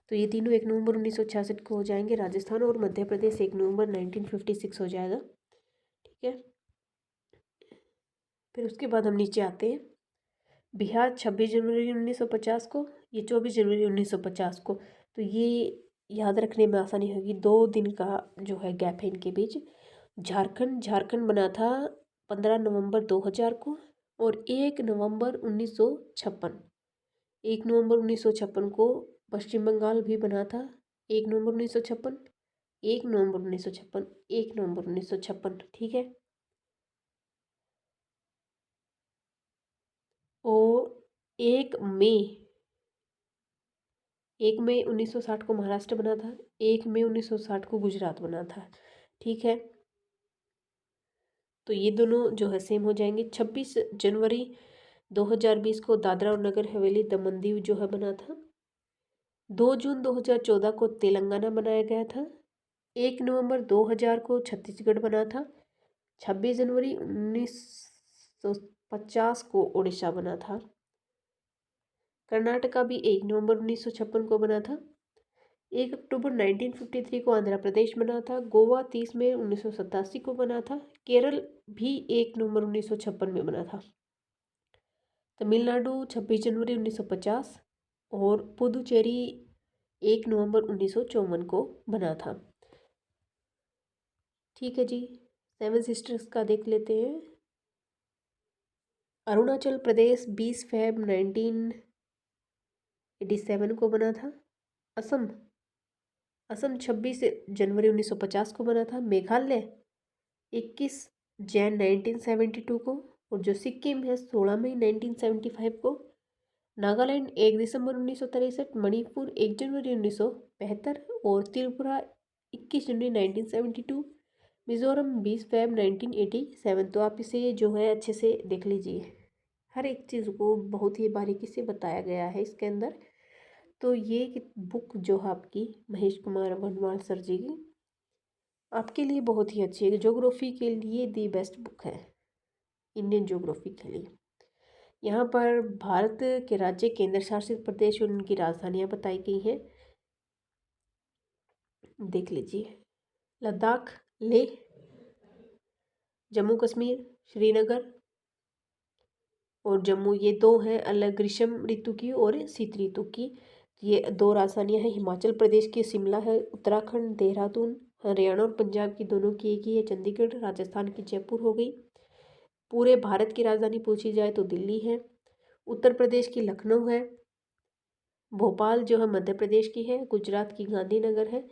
तो ये तीनों 1 नवंबर 1966 को हो जाएंगे। राजस्थान और मध्य प्रदेश 1 नवंबर 1956 हो जाएगा। ठीक है। फिर उसके बाद हम नीचे आते हैं। बिहार 26 जनवरी 1950 को, ये 24 जनवरी 1950 को। तो ये याद रखने में आसानी होगी, 2 दिन का जो है गैप है इनके बीच। झारखंड बना था 15 नवंबर 2000 को, और 1 नवंबर 1956, 1 नवंबर 1956 को पश्चिम बंगाल भी बना था। 1 नवंबर 1956, 1 नवंबर 1956, 1 नवंबर 1956, ठीक है। और 1 मई 1 मई 1960 को महाराष्ट्र बना था। 1 मई 1960 को गुजरात बना था, ठीक है। तो ये दोनों जो है सेम हो जाएंगे। 26 जनवरी 2020 को दादरा और नगर हवेली दमन दीव जो है बना था। 2 जून 2014 को तेलंगाना बनाया गया था। 1 नवंबर 2000 को छत्तीसगढ़ बना था। 26 जनवरी 1950 को उड़ीसा बना था। कर्नाटका भी 1 नवंबर 1956 को बना था। 1 अक्टूबर 1953 को आंध्र प्रदेश बना था। गोवा 30 मई 1987 को बना था। केरल भी 1 नवंबर 1956 में बना था। तमिलनाडु 26 जनवरी 1950 और पुदुचेरी 1 नवंबर 1954 को बना था, ठीक है जी। सेवन सिस्टर्स का देख लेते हैं। अरुणाचल प्रदेश 20 फरवरी 1987 को बना था। असम असम 26 जनवरी 1950 को बना था। मेघालय 21 जनवरी 1972 को, और जो सिक्किम है 16 मई 1975 को। नागालैंड 1 दिसंबर 1963, मणिपुर 1 जनवरी 1975 और त्रिपुरा 21 जनवरी 1972, मिजोरम 20 फरवरी 1987। तो आप इसे जो है अच्छे से देख लीजिए, हर एक चीज़ को बहुत ही बारीकी से बताया गया है इसके अंदर। तो ये बुक जो है आपकी महेश कुमार वर्णवाल सर जी की, आपके लिए बहुत ही अच्छी है। ज्योग्राफी के लिए दी बेस्ट बुक है, इंडियन ज्योग्राफी के लिए। यहाँ पर भारत के राज्य, केंद्र शासित प्रदेश और उनकी राजधानियाँ बताई गई हैं, देख लीजिए। लद्दाख, लेह, जम्मू कश्मीर, श्रीनगर और जम्मू, ये दो हैं अलग, ग्रीष्म ऋतु की और शीत ऋतु की। ये दो राजधानियाँ हैं। हिमाचल प्रदेश की शिमला है, उत्तराखंड देहरादून, हरियाणा और पंजाब की दोनों की एक ही है चंडीगढ़, राजस्थान की जयपुर हो गई। पूरे भारत की राजधानी पूछी जाए तो दिल्ली है। उत्तर प्रदेश की लखनऊ है। भोपाल जो है मध्य प्रदेश की है। गुजरात की गांधीनगर है।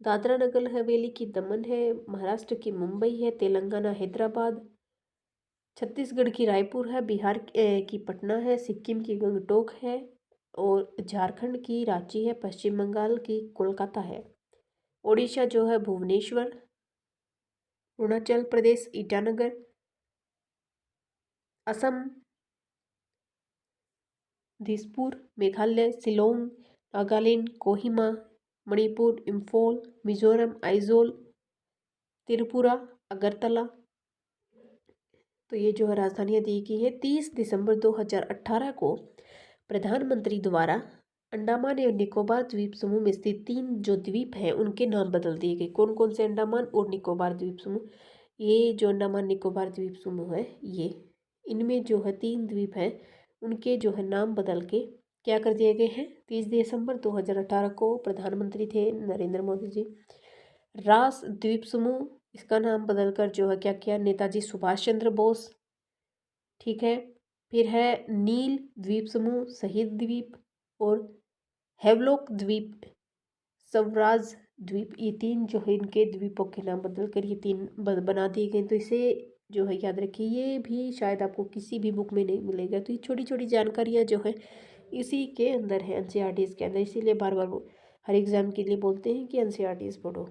दादरा नगर हवेली की दमन है। महाराष्ट्र की मुंबई है। तेलंगाना हैदराबाद। छत्तीसगढ़ की रायपुर है। बिहार की पटना है। सिक्किम की गंगटोक है। और झारखंड की रांची है। पश्चिम बंगाल की कोलकाता है। उड़ीसा जो है भुवनेश्वर। अरुणाचल प्रदेश ईटानगर। असम दिसपुर। मेघालय शिलोंग। नागालैंड कोहिमा। मणिपुर इम्फॉल। मिजोरम आइजोल। त्रिपुरा अगरतला। तो ये जो है राजधानियाँ दी गई है। 30 दिसंबर 2018 को प्रधानमंत्री द्वारा अंडमान एवं निकोबार द्वीप समूह में स्थित 3 जो द्वीप हैं उनके नाम बदल दिए गए। कौन कौन से अंडमान और निकोबार द्वीप समूह? ये जो अंडमान निकोबार द्वीप समूह है, ये इनमें जो है 3 द्वीप हैं, उनके जो है नाम बदल के क्या कर दिए गए हैं। 30 दिसंबर 2018 को प्रधानमंत्री थे नरेंद्र मोदी जी। रास द्वीप समूह, इसका नाम बदलकर जो है क्या किया, नेताजी सुभाष चंद्र बोस, ठीक है। फिर है नील द्वीप समूह, शहीद द्वीप और हेवलॉक द्वीप, स्वराज द्वीप, ये 3 जो है इनके द्वीपों के नाम बदल कर ये 3 बना दिए गए। तो इसे जो है याद रखिए, ये भी शायद आपको किसी भी बुक में नहीं मिलेगा। तो ये छोटी छोटी जानकारियाँ जो है इसी के अंदर है, एनसीईआरटीज़ के अंदर। इसीलिए बार बार हर एग्ज़ाम के लिए बोलते हैं कि एनसीईआरटीज़ पढ़ो।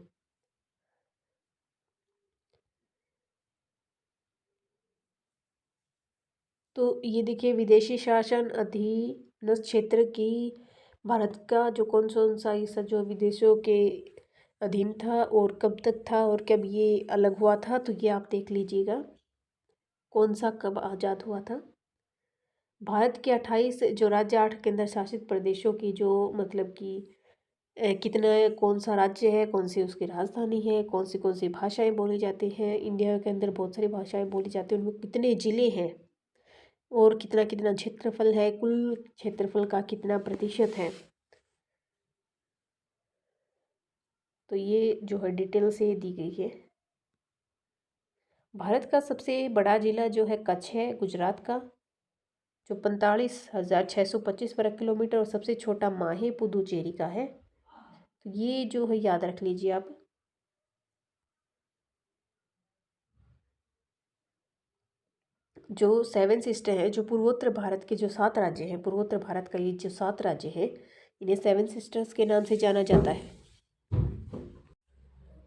तो ये देखिए, विदेशी शासन अधीन क्षेत्र की भारत का जो कौन सा हिस्सा जो विदेशों के अधीन था और कब तक था और कब ये अलग हुआ था, तो ये आप देख लीजिएगा कौन सा कब आज़ाद हुआ था। भारत के 28 जो राज्य, 8 केंद्र शासित प्रदेशों की जो मतलब कि कितना कौन सा राज्य है, कौन सी उसकी राजधानी है, कौन सी भाषाएं बोली जाती हैं। इंडिया के अंदर बहुत सारी भाषाएं बोली जाती हैं, उनमें कितने ज़िले हैं, और कितना कितना क्षेत्रफल है, कुल क्षेत्रफल का कितना प्रतिशत है। तो ये जो है डिटेल से दी गई है। भारत का सबसे बड़ा जिला जो है कच्छ है, गुजरात का, जो 45,625 वर्ग किलोमीटर, और सबसे छोटा माहे पुदुचेरी का है। तो ये जो है याद रख लीजिए आप। जो सेवन सिस्टर हैं, जो पूर्वोत्तर भारत के जो 7 राज्य हैं, पूर्वोत्तर भारत का ये जो 7 राज्य हैं, इन्हें सेवन सिस्टर्स के नाम से जाना जाता है।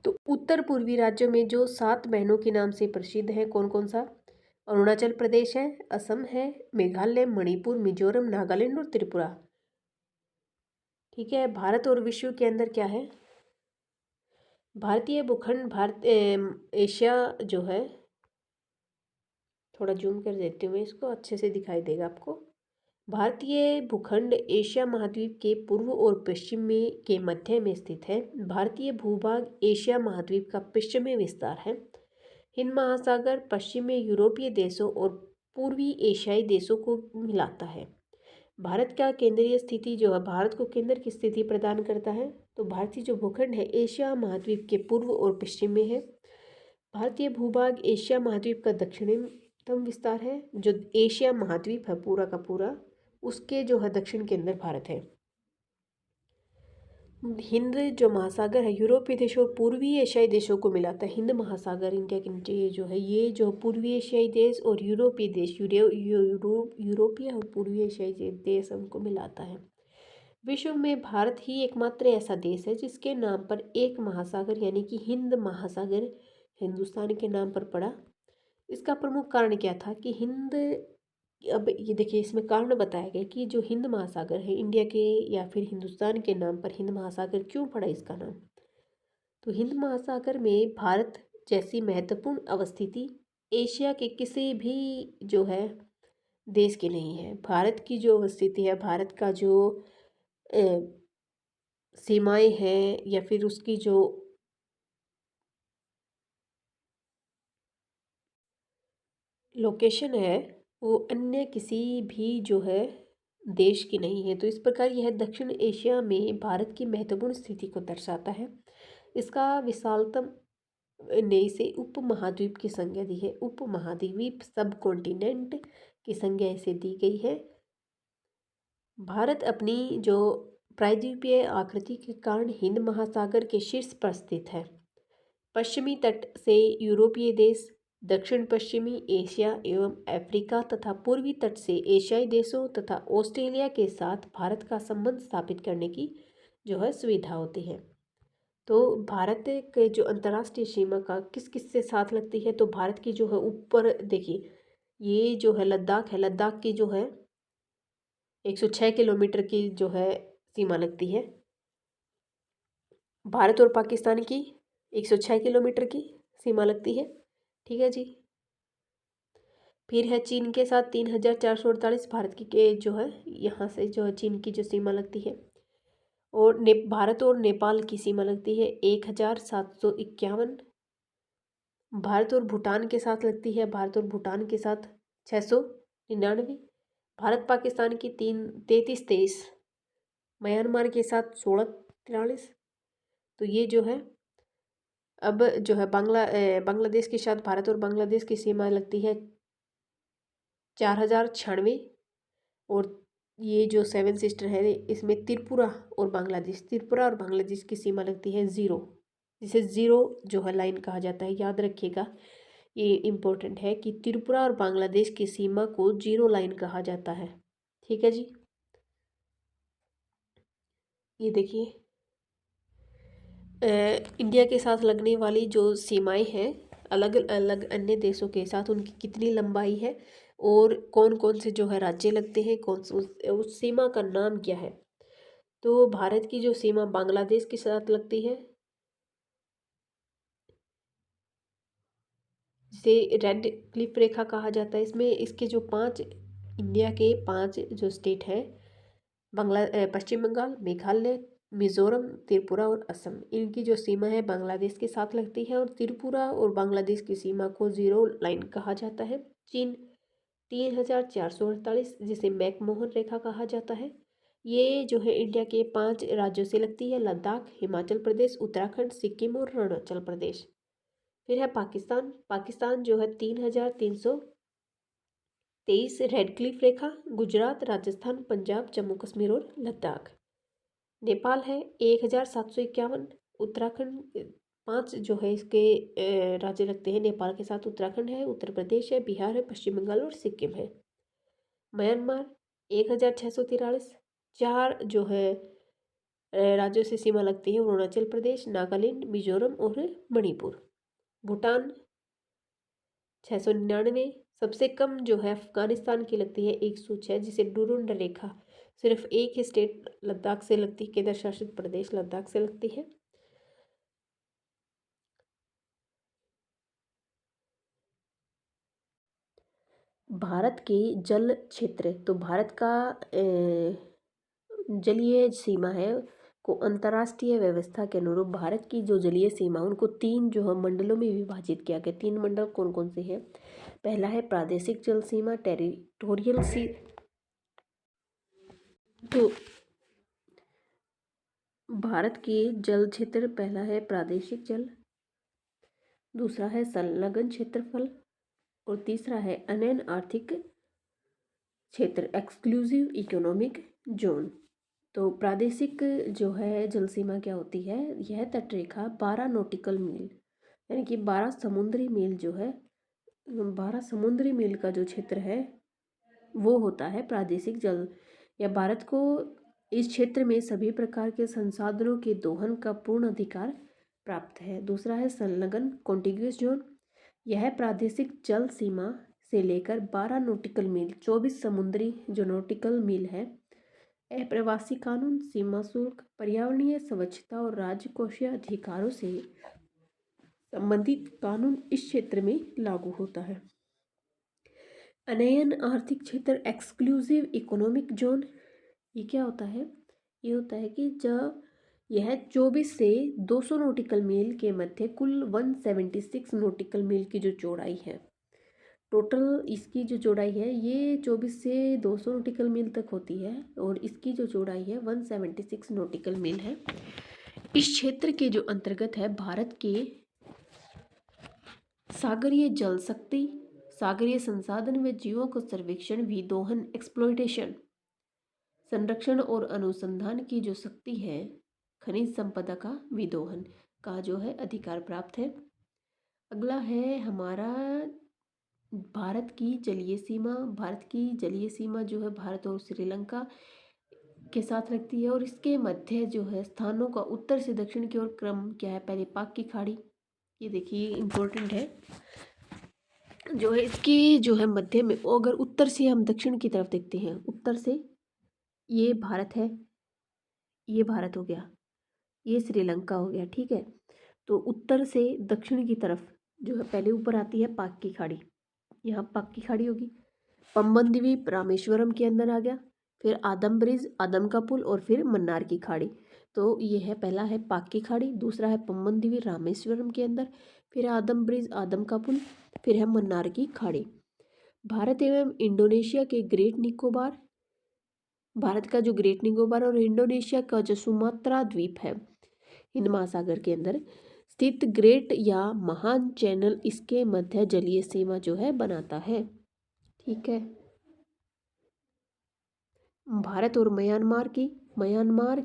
तो उत्तर पूर्वी राज्यों में जो 7 बहनों के नाम से प्रसिद्ध है, कौन कौन सा? अरुणाचल प्रदेश है, असम है, मेघालय, मणिपुर, मिजोरम, नागालैंड और त्रिपुरा। ठीक है। भारत और विश्व के अंदर क्या है? भारतीय भूखंड, भारत एशिया जो है, थोड़ा जूम कर देती हूँ मैं इसको, अच्छे से दिखाई देगा आपको। भारतीय भूखंड एशिया महाद्वीप के पूर्व और पश्चिम में के मध्य में स्थित है। भारतीय भूभाग एशिया महाद्वीप का पश्चिमी विस्तार है। हिंद महासागर पश्चिमी यूरोपीय देशों और पूर्वी एशियाई देशों को मिलाता है। भारत का केंद्रीय स्थिति जो है, भारत को केंद्र की स्थिति प्रदान करता है। तो भारतीय जो भूखंड है एशिया महाद्वीप के पूर्व और पश्चिम में है। भारतीय भूभाग एशिया महाद्वीप का दक्षिणतम विस्तार है। जो एशिया महाद्वीप है पूरा का पूरा, उसके जो है दक्षिण के अंदर भारत है। हिंद जो महासागर है यूरोपीय देशों और पूर्वी एशियाई देशों को मिलाता है। हिंद महासागर इंडिया के नीचे जो है, ये जो पूर्वी एशियाई देश और यूरोपीय देश, यूरोपीय और पूर्वी एशियाई देश उनको मिलाता है। विश्व में भारत ही एकमात्र ऐसा देश है जिसके नाम पर एक महासागर यानी कि हिंद महासागर हिंदुस्तान के नाम पर पड़ा। इसका प्रमुख कारण क्या था कि हिंद, अब ये देखिए इसमें कारण बताया गया कि जो हिंद महासागर है इंडिया के या फिर हिंदुस्तान के नाम पर हिंद महासागर क्यों पड़ा इसका नाम। तो हिंद महासागर में भारत जैसी महत्वपूर्ण अवस्थिति एशिया के किसी भी जो है देश की नहीं है। भारत की जो अवस्थिति है, भारत का जो सीमाएं हैं या फिर उसकी जो लोकेशन है, वो अन्य किसी भी जो है देश की नहीं है। तो इस प्रकार यह दक्षिण एशिया में भारत की महत्वपूर्ण स्थिति को दर्शाता है। इसका विशालतम ने इसे उप महाद्वीप की संज्ञा दी है। उप महाद्वीप सब कॉन्टिनेंट की संज्ञा इसे दी गई है। भारत अपनी जो प्रायद्वीपीय आकृति के कारण हिंद महासागर के शीर्ष पर स्थित है। पश्चिमी तट से यूरोपीय देश, दक्षिण पश्चिमी एशिया एवं अफ्रीका तथा पूर्वी तट से एशियाई देशों तथा ऑस्ट्रेलिया के साथ भारत का संबंध स्थापित करने की जो है सुविधा होती है। तो भारत के जो अंतर्राष्ट्रीय सीमा का किस किस से साथ लगती है, तो भारत की जो है ऊपर देखिए, ये जो है लद्दाख है, लद्दाख की जो है 106 किलोमीटर की जो है सीमा लगती है। भारत और पाकिस्तान की 106 किलोमीटर की सीमा लगती है। ठीक है जी। फिर है चीन के साथ 3,448 भारत की के जो है यहाँ से जो है चीन की जो सीमा लगती है। और भारत और नेपाल की सीमा लगती है 1,751। भारत और भूटान के साथ लगती है, भारत और भूटान के साथ 699। भारत पाकिस्तान की 3323। म्यांमार के साथ 1643। तो ये जो है अब जो है बांग्लादेश के साथ भारत और बांग्लादेश की सीमा लगती है 4,096। और ये जो सेवन सिस्टर है इसमें त्रिपुरा और बांग्लादेश की सीमा लगती है 0, जिसे 0 जो है लाइन कहा जाता है। याद रखिएगा, ये इम्पोर्टेंट है कि त्रिपुरा और बांग्लादेश की सीमा को 0 लाइन कहा जाता है। ठीक है जी। ये देखिए इंडिया के साथ लगने वाली जो सीमाएं हैं अलग अलग अन्य देशों के साथ, उनकी कितनी लंबाई है और कौन कौन से जो है राज्य लगते हैं, कौन से उस सीमा का नाम क्या है। तो भारत की जो सीमा बांग्लादेश के साथ लगती है, जिसे रेड क्लिफ रेखा कहा जाता है। इसमें इसके जो 5 इंडिया के 5 जो स्टेट हैं, पश्चिम बंगाल, मेघालय, मिजोरम, त्रिपुरा और असम, इनकी जो सीमा है बांग्लादेश के साथ लगती है। और त्रिपुरा और बांग्लादेश की सीमा को 0 लाइन कहा जाता है। चीन 3448, जिसे मैकमोहन रेखा कहा जाता है। ये जो है इंडिया के 5 राज्यों से लगती है: लद्दाख, हिमाचल प्रदेश, उत्तराखंड, सिक्किम और अरुणाचल प्रदेश। फिर है पाकिस्तान। पाकिस्तान जो है 3323 रेड क्लिफ रेखा, गुजरात, राजस्थान, पंजाब, जम्मू कश्मीर और लद्दाख। नेपाल है 1751, उत्तराखंड 5 जो है इसके राज्य लगते हैं नेपाल के साथ: उत्तराखंड है, उत्तर प्रदेश है, बिहार है, पश्चिम बंगाल और सिक्किम है। म्यांमार 1643, 4 जो है राज्यों से सीमा लगती है: अरुणाचल प्रदेश, नागालैंड, मिजोरम और मणिपुर। भूटान 699, सबसे कम जो है अफगानिस्तान की लगती है 106, जिसे डुरुंड रेखा सिर्फ एक ही स्टेट लद्दाख से लगती है, केंद्र शासित प्रदेश लद्दाख से लगती है। भारत के जल क्षेत्र, तो भारत का जलीय सीमा है को अंतर्राष्ट्रीय व्यवस्था के अनुरूप भारत की जो जलीय सीमा उनको 3 जो है मंडलों में विभाजित किया गया। 3 मंडल कौन कौन से हैं? पहला है प्रादेशिक जल सीमा, टेरिटोरियल सी। तो भारत के जल क्षेत्र, पहला है प्रादेशिक जल, दूसरा है संलग्न क्षेत्रफल और तीसरा है अनन्य आर्थिक क्षेत्र, एक्सक्लूसिव इकोनॉमिक जोन। तो प्रादेशिक जो है जल सीमा क्या होती है? यह तटरेखा 12 नॉटिकल मील यानी कि 12 समुद्री मील जो है, 12 समुद्री मील का जो क्षेत्र है वो होता है प्रादेशिक जल, या भारत को इस क्षेत्र में सभी प्रकार के संसाधनों के दोहन का पूर्ण अधिकार प्राप्त है। दूसरा है संलग्न कॉन्टिग्यूस जोन। यह प्रादेशिक जल सीमा से लेकर 12 नॉटिकल मील, 24 समुद्री जो नॉटिकल मील है, अप्रवासी कानून, सीमा शुल्क, पर्यावरणीय स्वच्छता और राजकोषीय अधिकारों से संबंधित कानून इस क्षेत्र में लागू होता है। अनयन आर्थिक क्षेत्र, एक्सक्लूसिव इकोनॉमिक जोन, ये क्या होता है? ये होता है कि जब यह 24 से 200 नॉटिकल मील के मध्य कुल 176 नॉटिकल मील की जो चौड़ाई है, टोटल इसकी जो चौड़ाई है ये 24 से 200 नॉटिकल मील तक होती है और इसकी जो चौड़ाई है 176 नॉटिकल मील है। इस क्षेत्र के जो अंतर्गत है भारत के सागरीय जल शक्ति, सागरीय संसाधन व जीवों का सर्वेक्षण भी दोहन, एक्सप्लॉयटेशन, संरक्षण और अनुसंधान की जो शक्ति है, खनिज संपदा का विदोहन का जो है अधिकार प्राप्त है। अगला है हमारा भारत की जलीय सीमा। भारत की जलीय सीमा जो है भारत और श्रीलंका के साथ लगती है और इसके मध्य जो है स्थानों का उत्तर से दक्षिण की ओर क्रम क्या है? पहले पाक की खाड़ी, ये देखिए इम्पोर्टेंट है, जो है इसकी जो है मध्य में, अगर उत्तर से हम दक्षिण की तरफ देखते हैं, उत्तर से ये भारत है, ये भारत हो गया, ये श्रीलंका हो गया, ठीक है। तो उत्तर से दक्षिण की तरफ जो है पहले ऊपर आती है पाक की खाड़ी, यहाँ पाक की खाड़ी होगी, पंबन द्वीप रामेश्वरम के अंदर आ गया, फिर आदम ब्रिज, आदम का पुल और फिर मन्नार की खाड़ी। तो ये है, पहला है पाक की खाड़ी, दूसरा है पंबन द्वीप रामेश्वरम के अंदर, फिर आदम ब्रिज, आदम का पुल, फिर है मन्नार की खाड़ी। भारत एवं इंडोनेशिया के ग्रेट निकोबार, भारत का जो ग्रेट निकोबार और इंडोनेशिया का जो सुमात्रा द्वीप है हिंद महासागर के अंदर स्थित ग्रेट या महान चैनल इसके मध्य जलीय सीमा जो है बनाता है, ठीक है। भारत और म्यांमार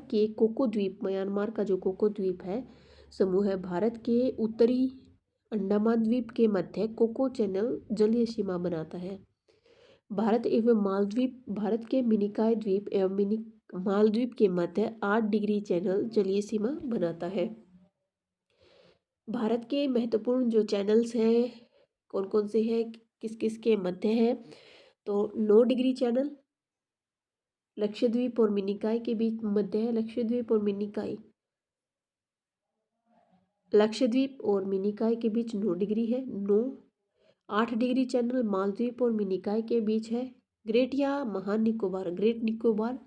के कोको द्वीप, म्यांमार का जो कोको द्वीप है समूह है, भारत के उत्तरी अंडमान द्वीप के मध्य कोको चैनल जलीय सीमा बनाता है। भारत एवं मालद्वीप, भारत के मिनिकॉय द्वीप एवं मालद्वीप के मध्य 8 डिग्री चैनल जलीय सीमा बनाता है। भारत के महत्वपूर्ण जो चैनल्स हैं कौन कौन से हैं, किस किस के मध्य है? तो 9 डिग्री चैनल लक्षद्वीप और मिनिकॉय के बीच मध्य है, लक्षद्वीप और मिनिकॉय, लक्षद्वीप और मिनिकॉय के बीच 9 डिग्री है, 9। 8 डिग्री चैनल मालदीव और मिनिकॉय के बीच है। ग्रेट या महान Nicobar, great Nicobar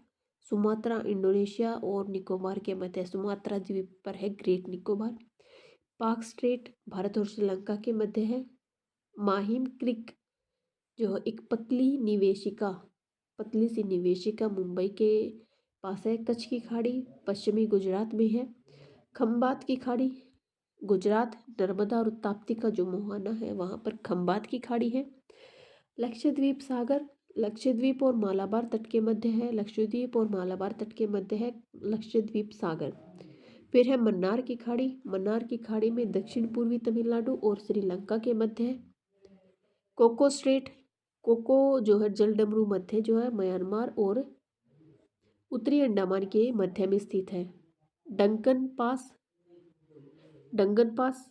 Sumatra Indonesia और निकोबार के मध्य सुमात्रा द्वीप पर है ग्रेट निकोबार। पाक स्ट्रेट भारत और श्रीलंका के मध्य है। माहिम क्रीक जो एक पतली सी निवेशिका मुंबई के पास है। कच्छ की खाड़ी पश्चिमी गुजरात में है। खंबात की खाड़ी गुजरात, नर्मदा और ताप्ती का जो मुहाना है वहाँ पर खंबात की खाड़ी है। लक्षद्वीप सागर लक्षद्वीप और मालाबार तट के मध्य है। लक्षद्वीप और मालाबार तट के मध्य है लक्षद्वीप सागर। फिर है मन्नार की खाड़ी में दक्षिण पूर्वी तमिलनाडु और श्रीलंका के मध्य है। कोको स्ट्रेट कोको जो है जलडमरू मध्य जो है म्यांमार और उत्तरी अंडमान के मध्य में स्थित है। डंकन पास डंगन पास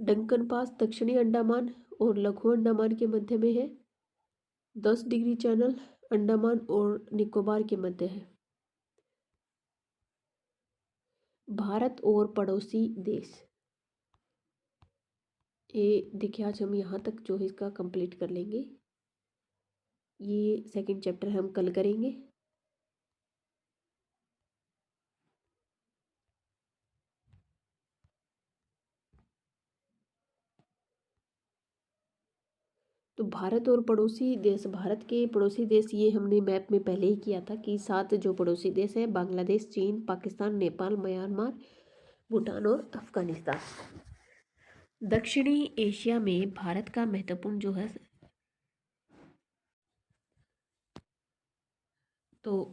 डंकन पास दक्षिणी अंडमान और लघु अंडमान के मध्य में है। 10 डिग्री चैनल अंडमान और निकोबार के मध्य है। भारत और पड़ोसी देश, ये देखिए आज हम यहाँ तक जो है इसका कंप्लीट कर लेंगे। ये सेकंड चैप्टर हम कल करेंगे। तो भारत और पड़ोसी देश, भारत के पड़ोसी देश ये हमने मैप में पहले ही किया था कि 7 जो पड़ोसी देश हैं बांग्लादेश, चीन, पाकिस्तान, नेपाल, म्यांमार, भूटान और अफगानिस्तान। दक्षिणी एशिया में भारत का महत्वपूर्ण जो है तो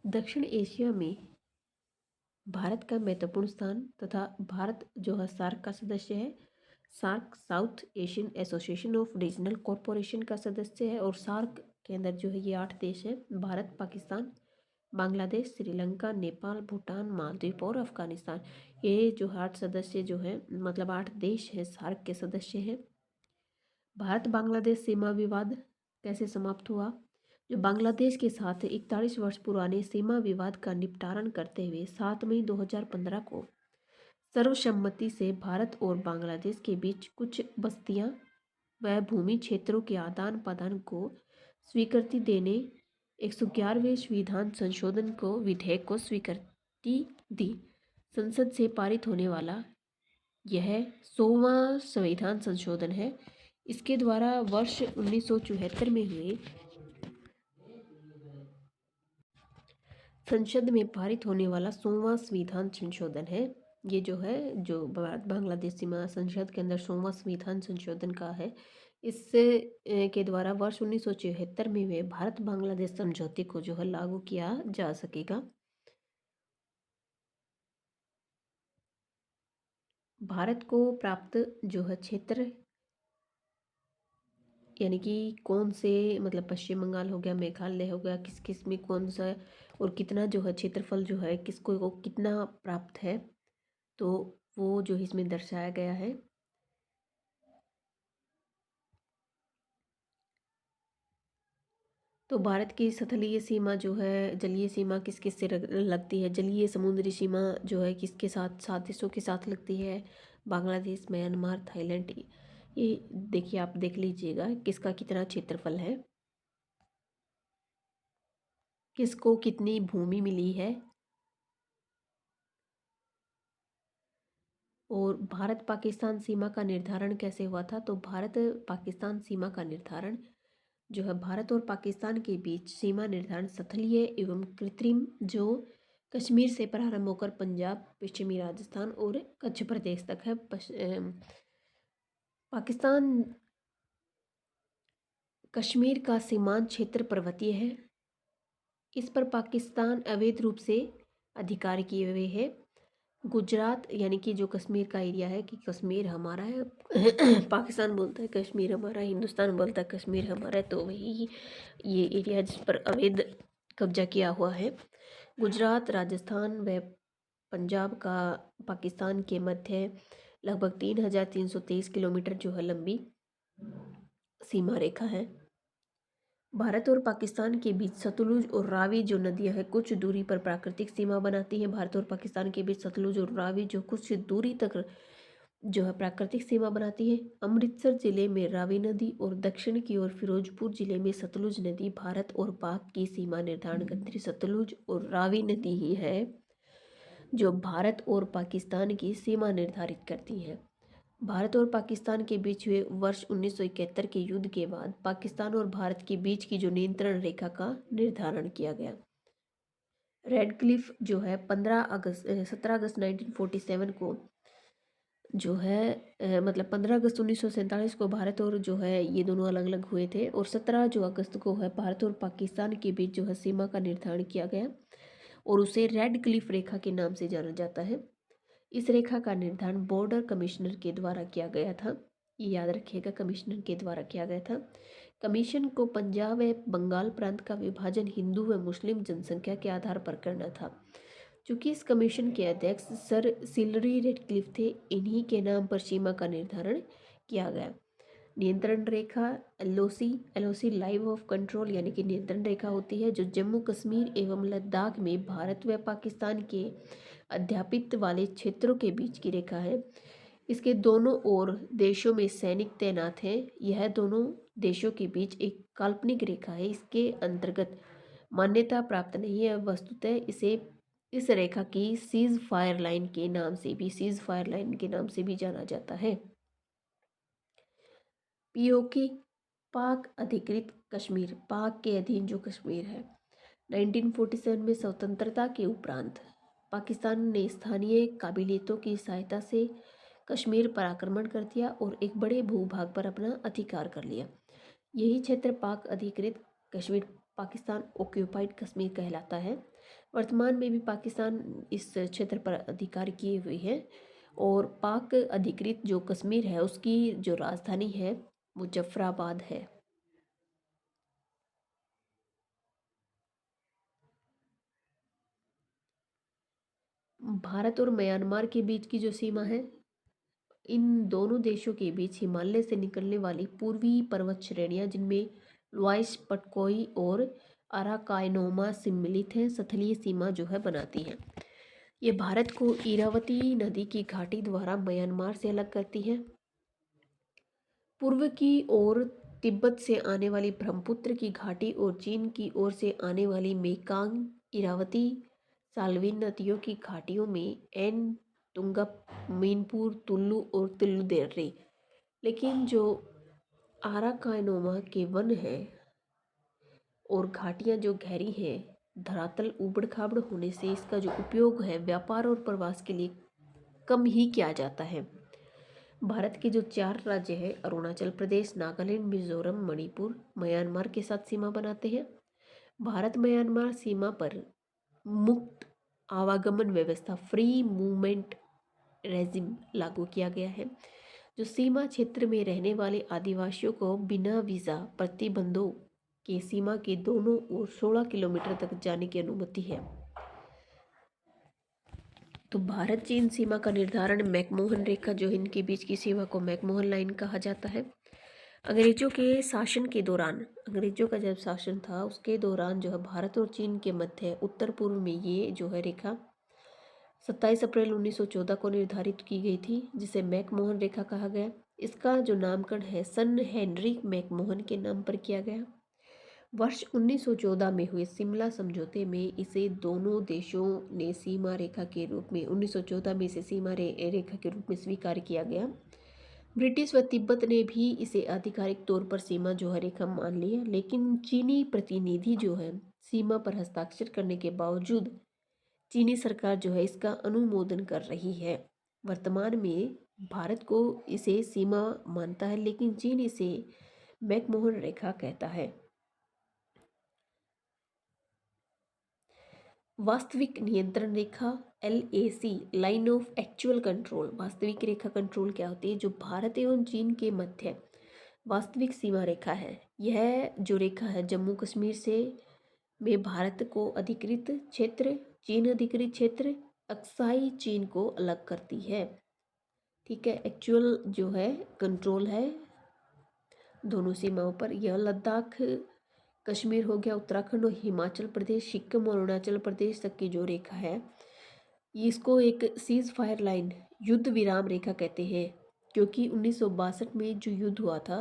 दक्षिण एशिया में भारत का महत्वपूर्ण स्थान तथा भारत जो है सार्क का सदस्य है। SAARC South Asian Association of Regional Corporation का सदस्य है और सार्क के अंदर जो है ये 8 देश हैं, भारत, पाकिस्तान, बांग्लादेश, श्रीलंका, नेपाल, भूटान, मालदीव और अफगानिस्तान। ये जो 8 सदस्य जो हैं मतलब 8 देश हैं सार्क के सदस्य हैं। भारत बांग्लादेश सीमा विवाद कैसे समाप्त हुआ? जो बांग्लादेश के साथ 41 वर्ष पुराने सीमा विवाद का निपटारण करते हुए 7 मई 2015 को सर्वसम्मति से भारत और बांग्लादेश के बीच कुछ बस्तियां व भूमि क्षेत्रों के आदान प्रदान को स्वीकृति देने 111वें संविधान संशोधन को विधेयक को स्वीकृति दी। संसद से पारित होने वाला यह 100वां संविधान संशोधन है। इसके द्वारा वर्ष 1974 में हुए संसद में पारित होने वाला 100वां संविधान संशोधन है। ये जो है जो भारत बांग्लादेश सीमा संसद के अंदर 100वां संविधान संशोधन का है। इस के द्वारा वर्ष 1974 में हुए भारत बांग्लादेश समझौते को जो है लागू किया जा सकेगा। भारत को प्राप्त जो है क्षेत्र यानी कि कौन से मतलब पश्चिम बंगाल हो गया, मेघालय हो गया, किस किस में कौन सा और कितना जो है क्षेत्रफल जो है किसको को कितना प्राप्त है, तो वो जो इसमें दर्शाया गया है। तो भारत की स्थलीय सीमा जो है जलीय सीमा किस किस से लगती है? जलीय समुद्री सीमा जो है किसके साथ 7 देशों के साथ लगती है? Bangladesh, Myanmar, Thailand. ये देखिए आप देख लीजिएगा किसका कितना क्षेत्रफल है, किसको कितनी भूमि मिली है। और भारत पाकिस्तान सीमा का निर्धारण कैसे हुआ था? तो भारत पाकिस्तान सीमा का निर्धारण जो है भारत और पाकिस्तान के बीच सीमा निर्धारण स्थलीय एवं कृत्रिम जो कश्मीर से प्रारंभ होकर पंजाब, पश्चिमी राजस्थान और कच्छ प्रदेश तक है। पाकिस्तान कश्मीर का सीमांत क्षेत्र पर्वतीय है। इस पर पाकिस्तान अवैध रूप से अधिकार किए हुए है। गुजरात यानी कि जो कश्मीर का एरिया है कि कश्मीर हमारा है पाकिस्तान बोलता है कश्मीर हमारा, हिंदुस्तान बोलता है कश्मीर हमारा है, तो वही ये एरिया जिस पर अवैध कब्जा किया हुआ है। गुजरात, राजस्थान व पंजाब का पाकिस्तान के मध्य लगभग 3323 किलोमीटर जो है लंबी सीमा रेखा है। भारत और पाकिस्तान के बीच सतलुज और रावी जो नदियां हैं कुछ दूरी पर प्राकृतिक सीमा बनाती हैं। भारत और पाकिस्तान के बीच सतलुज और रावी जो कुछ दूरी तक जो है प्राकृतिक सीमा बनाती है। अमृतसर जिले में रावी नदी और दक्षिण की ओर फिरोजपुर जिले में सतलुज नदी भारत और पाक की सीमा निर्धारण करती है। सतलुज और रावी नदी ही है जो भारत और पाकिस्तान की सीमा निर्धारित करती हैं। भारत और पाकिस्तान के बीच हुए वर्ष 1971 के युद्ध के बाद पाकिस्तान और भारत के बीच की जो नियंत्रण रेखा का निर्धारण किया गया। रेड क्लिफ जो है 17 अगस्त 1947 को जो है मतलब 15 अगस्त 1947 को भारत और जो है ये दोनों अलग अलग हुए थे, और 17 जो अगस्त को है भारत और पाकिस्तान के बीच जो है सीमा का निर्धारण किया गया और उसे रेड क्लिफ रेखा के नाम से जाना जाता है। इस रेखा का निर्धारण बॉर्डर कमिश्नर के द्वारा किया गया था। ये याद रखिएगा, कमिश्नर के द्वारा किया गया था। कमीशन को पंजाब व बंगाल प्रांत का विभाजन हिंदू व मुस्लिम जनसंख्या के आधार पर करना था। चूंकि इस कमीशन के अध्यक्ष सर सिलरी रेडक्लिफ थे, इन्हीं के नाम पर सीमा का निर्धारण किया गया। नियंत्रण रेखा एलओसी लाइन ऑफ कंट्रोल यानी कि नियंत्रण रेखा होती है जो जम्मू कश्मीर एवं लद्दाख में भारत व पाकिस्तान के अध्यापित वाले क्षेत्रों के बीच की रेखा है। इसके दोनों ओर देशों में सैनिक तैनात हैं। यह दोनों देशों के बीच एक काल्पनिक रेखा है। इसके अंतर्गत मान्यता प्राप्त नहीं है। वस्तुतः इस रेखा की सीज फायर लाइन के नाम से भी जाना जाता है। पीओके पाक अधिकृत कश्मीर, पाक के अधीन जो कश्मीर है। 1947 में स्वतंत्रता के उपरांत पाकिस्तान ने स्थानीय काबिलियतों की सहायता से कश्मीर पर आक्रमण कर दिया और एक बड़े भूभाग पर अपना अधिकार कर लिया। यही क्षेत्र पाक अधिकृत कश्मीर, पाकिस्तान ऑक्यूपाइड कश्मीर कहलाता है। वर्तमान में भी पाकिस्तान इस क्षेत्र पर अधिकार किए हुए है और पाक अधिकृत जो कश्मीर है उसकी जो राजधानी है मुजफ्फराबाद है। भारत और म्यांमार के बीच की जो सीमा है, इन दोनों देशों के बीच हिमालय से निकलने वाली पूर्वी पर्वत श्रेणियां जिनमें लुआइस पटकोई और अराकायनोमा सम्मिलित हैं, स्थलीय सीमा जो है बनाती हैं। ये भारत को इरावती नदी की घाटी द्वारा म्यांमार से अलग करती है। पूर्व की ओर तिब्बत से आने वाली ब्रह्मपुत्र की घाटी और चीन की ओर से आने वाली मेकांग, इरावती, साल्विन नदियों की घाटियों में एन तुंगप, मीनपुर, तुल्लू और तिल्लुदेर्री। लेकिन जो आराकानोमा के वन है और घाटियां जो गहरी हैं, धरातल ऊबड़ खाबड़ होने से इसका जो उपयोग है व्यापार और प्रवास के लिए कम ही किया जाता है। भारत के जो 4 राज्य हैं, अरुणाचल प्रदेश, नागालैंड, मिजोरम, मणिपुर, म्यांमार के साथ सीमा बनाते हैं। भारत म्यांमार सीमा पर मुक्त आवागमन व्यवस्था, फ्री मूवमेंट रेजिम लागू किया गया है, जो सीमा क्षेत्र में रहने वाले आदिवासियों को बिना वीज़ा प्रतिबंधों के सीमा के दोनों ओर 16 किलोमीटर तक जाने की अनुमति है। तो भारत चीन सीमा का निर्धारण मैकमोहन रेखा, जो इनके बीच की सीमा को मैकमोहन लाइन कहा जाता है। अंग्रेजों के शासन के दौरान, अंग्रेजों का जब शासन था उसके दौरान जो है भारत और चीन के मध्य उत्तर पूर्व में ये जो है रेखा 27 अप्रैल 1914 को निर्धारित की गई थी, जिसे मैकमोहन रेखा कहा गया। इसका जो नामकरण है सन हेनरी मैकमोहन के नाम पर किया गया। वर्ष 1914 में हुए शिमला समझौते में इसे दोनों देशों ने सीमा रेखा के रूप में 1914 में इसे सीमा रेखा के रूप में स्वीकार किया गया। ब्रिटिश व तिब्बत ने भी इसे आधिकारिक तौर पर सीमा जो है रेखा मान लिया, लेकिन चीनी प्रतिनिधि जो है सीमा पर हस्ताक्षर करने के बावजूद चीनी सरकार जो है इसका अनुमोदन कर रही है। वर्तमान में भारत को इसे सीमा मानता है, लेकिन चीन इसे मैकमोहन रेखा कहता है। वास्तविक नियंत्रण रेखा LAC, line of actual control. वास्तविक रेखा कंट्रोल क्या होती है? जो भारत एवं चीन के मध्य वास्तविक सीमा रेखा है। यह जो रेखा है जम्मू कश्मीर से में भारत को अधिकृत क्षेत्र, चीन अधिकृत क्षेत्र, अक्साई चीन को अलग करती है। ठीक है, एक्चुअल जो है कंट्रोल है दोनों सीमाओं पर। यह लद्दाख, कश्मीर हो गया, उत्तराखंड और हिमाचल प्रदेश, सिक्किम और अरुणाचल प्रदेश तक की जो रेखा है इसको एक सीज फायर लाइन, युद्ध विराम रेखा कहते हैं, क्योंकि 1962 में जो युद्ध हुआ था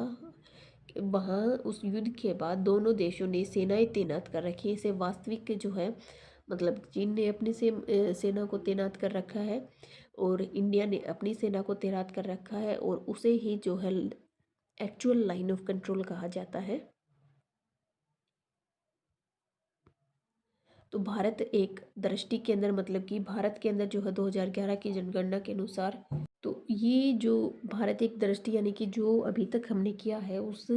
वहाँ उस युद्ध के बाद दोनों देशों ने सेनाएं तैनात कर रखी है। इसे वास्तविक जो है मतलब चीन ने अपनी सेना को तैनात कर रखा है और इंडिया ने अपनी सेना को तैनात कर रखा है, और उसे ही जो है एक्चुअल लाइन ऑफ कंट्रोल कहा जाता है। तो भारत एक दृष्टि के अंदर, मतलब कि भारत के अंदर जो है 2011 की जनगणना के अनुसार, तो ये जो भारत एक दृष्टि यानी कि जो अभी तक हमने किया है उस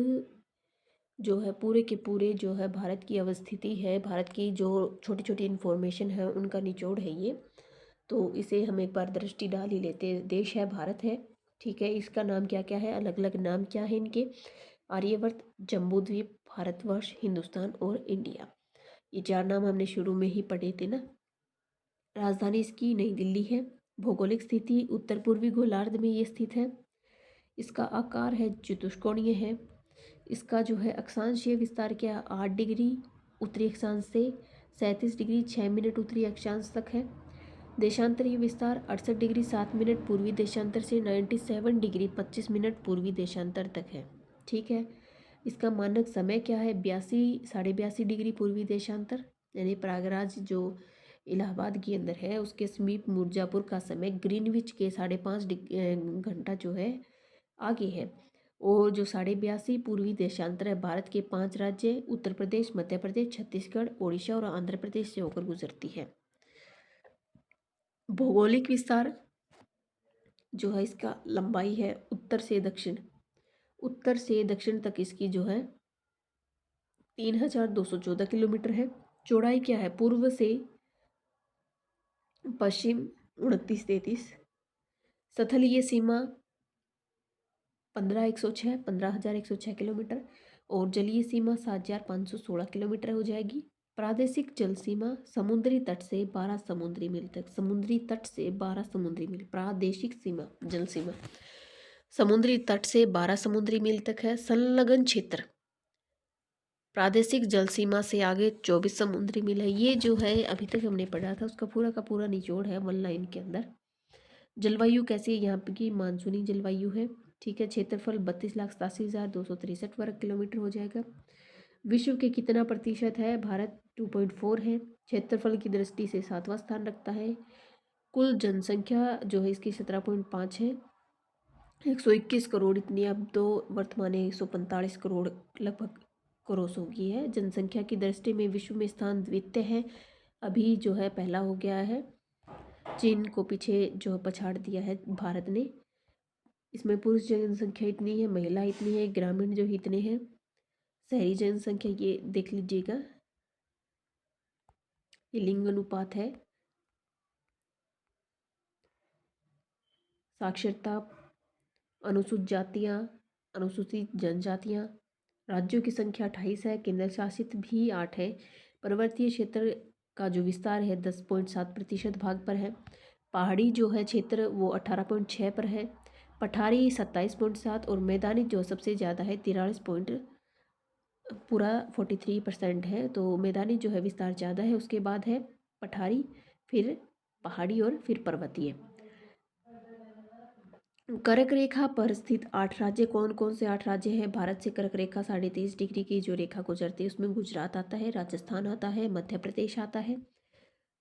जो है पूरे के पूरे जो है भारत की अवस्थिति है, भारत की जो छोटी छोटी इन्फॉर्मेशन है उनका निचोड़ है ये। तो इसे हम एक बार दृष्टि डाल ही लेते हैं। देश है भारत है, ठीक है। इसका नाम क्या क्या है, अलग अलग नाम क्या है इनके, आर्यवर्त, जम्बूद्वीप, भारतवर्ष, हिंदुस्तान और इंडिया। ये चार नाम हमने शुरू में ही पढ़े थे ना। राजधानी इसकी नई दिल्ली है। भौगोलिक स्थिति उत्तर पूर्वी गोलार्ध में ये स्थित है। इसका आकार है चतुष्कोणीय है। इसका जो है अक्षांशीय विस्तार क्या, 8 डिग्री उत्तरी अक्षांश से 37 डिग्री 6 मिनट उत्तरी अक्षांश तक है। देशांतरीय विस्तार 68 डिग्री 7 मिनट पूर्वी देशांतर से 97 डिग्री 25 मिनट पूर्वी देशांतर तक है, ठीक है। इसका मानक समय क्या है, 82 साढ़े 82 डिग्री पूर्वी देशांतर, यानी प्रयागराज जो इलाहाबाद के अंदर है उसके समीप मिर्जापुर का समय ग्रीनविच के 5.5 घंटा जो है आगे है। और जो 82 पूर्वी देशांतर है भारत के 5 राज्य उत्तर प्रदेश, मध्य प्रदेश, छत्तीसगढ़, उड़ीसा और आंध्र प्रदेश से होकर गुजरती है। भौगोलिक विस्तार जो है इसका लंबाई है उत्तर से दक्षिण तक इसकी जो है 3214 किलोमीटर है। चौड़ाई क्या है, पूर्व से पश्चिम 2933, स्थलीय सीमा 15,106 किलोमीटर, और जलीय सीमा 7,516 किलोमीटर हो जाएगी। प्रादेशिक जल सीमा समुद्री तट से 12 समुद्री मील तक, समुद्री तट से 12 समुद्री मील, प्रादेशिक सीमा जल सीमा समुद्री तट से 12 समुद्री मील तक है। संलग्न क्षेत्र प्रादेशिक जल सीमा से आगे 24 समुद्री मील है। ये जो है अभी तक हमने पढ़ा था उसका पूरा का पूरा निचोड़ है 1 लाइन के अंदर। जलवायु कैसी है, यहाँ की मानसूनी जलवायु है, ठीक है। क्षेत्रफल 32,87,263 वर्ग किलोमीटर हो जाएगा। विश्व के कितना प्रतिशत है, भारत 2.4 है। क्षेत्रफल की दृष्टि से 7वां स्थान रखता है। कुल जनसंख्या जो है इसकी 17.5 है। 121 करोड़ इतनी अब तो वर्तमान में 145 करोड़ लगभग क्रॉस हो गई है। जनसंख्या की दृष्टि में विश्व में स्थान द्वितीय है, अभी जो है पहला हो गया है। चीन को पीछे जो पछाड़ दिया है भारत ने। इसमें पुरुष जनसंख्या इतनी है, महिला इतनी है, ग्रामीण जो इतने हैं, शहरी जनसंख्या ये देख लीजिएगा, ये लिंग अनुपात है। साक्षरता, अनुसूचित जातियाँ, अनुसूचित जनजातियाँ, राज्यों की संख्या 28 है, केंद्र शासित भी 8 है। पर्वतीय क्षेत्र का जो विस्तार है 10.7% भाग पर है। पहाड़ी जो है क्षेत्र वो 18.6 पर है। पठारी 27.7, और मैदानी जो सबसे ज़्यादा है 43 पॉइंट पूरा 43% है। तो मैदानी जो है विस्तार ज़्यादा है, उसके बाद है पठारी, फिर पहाड़ी और फिर पर्वतीय। कर्क रेखा पर स्थित 8 राज्य कौन कौन से 8 राज्य हैं, भारत से कर्क रेखा 23.5 डिग्री की जो रेखा गुजरती है उसमें गुजरात आता है, राजस्थान आता है, मध्य प्रदेश आता है,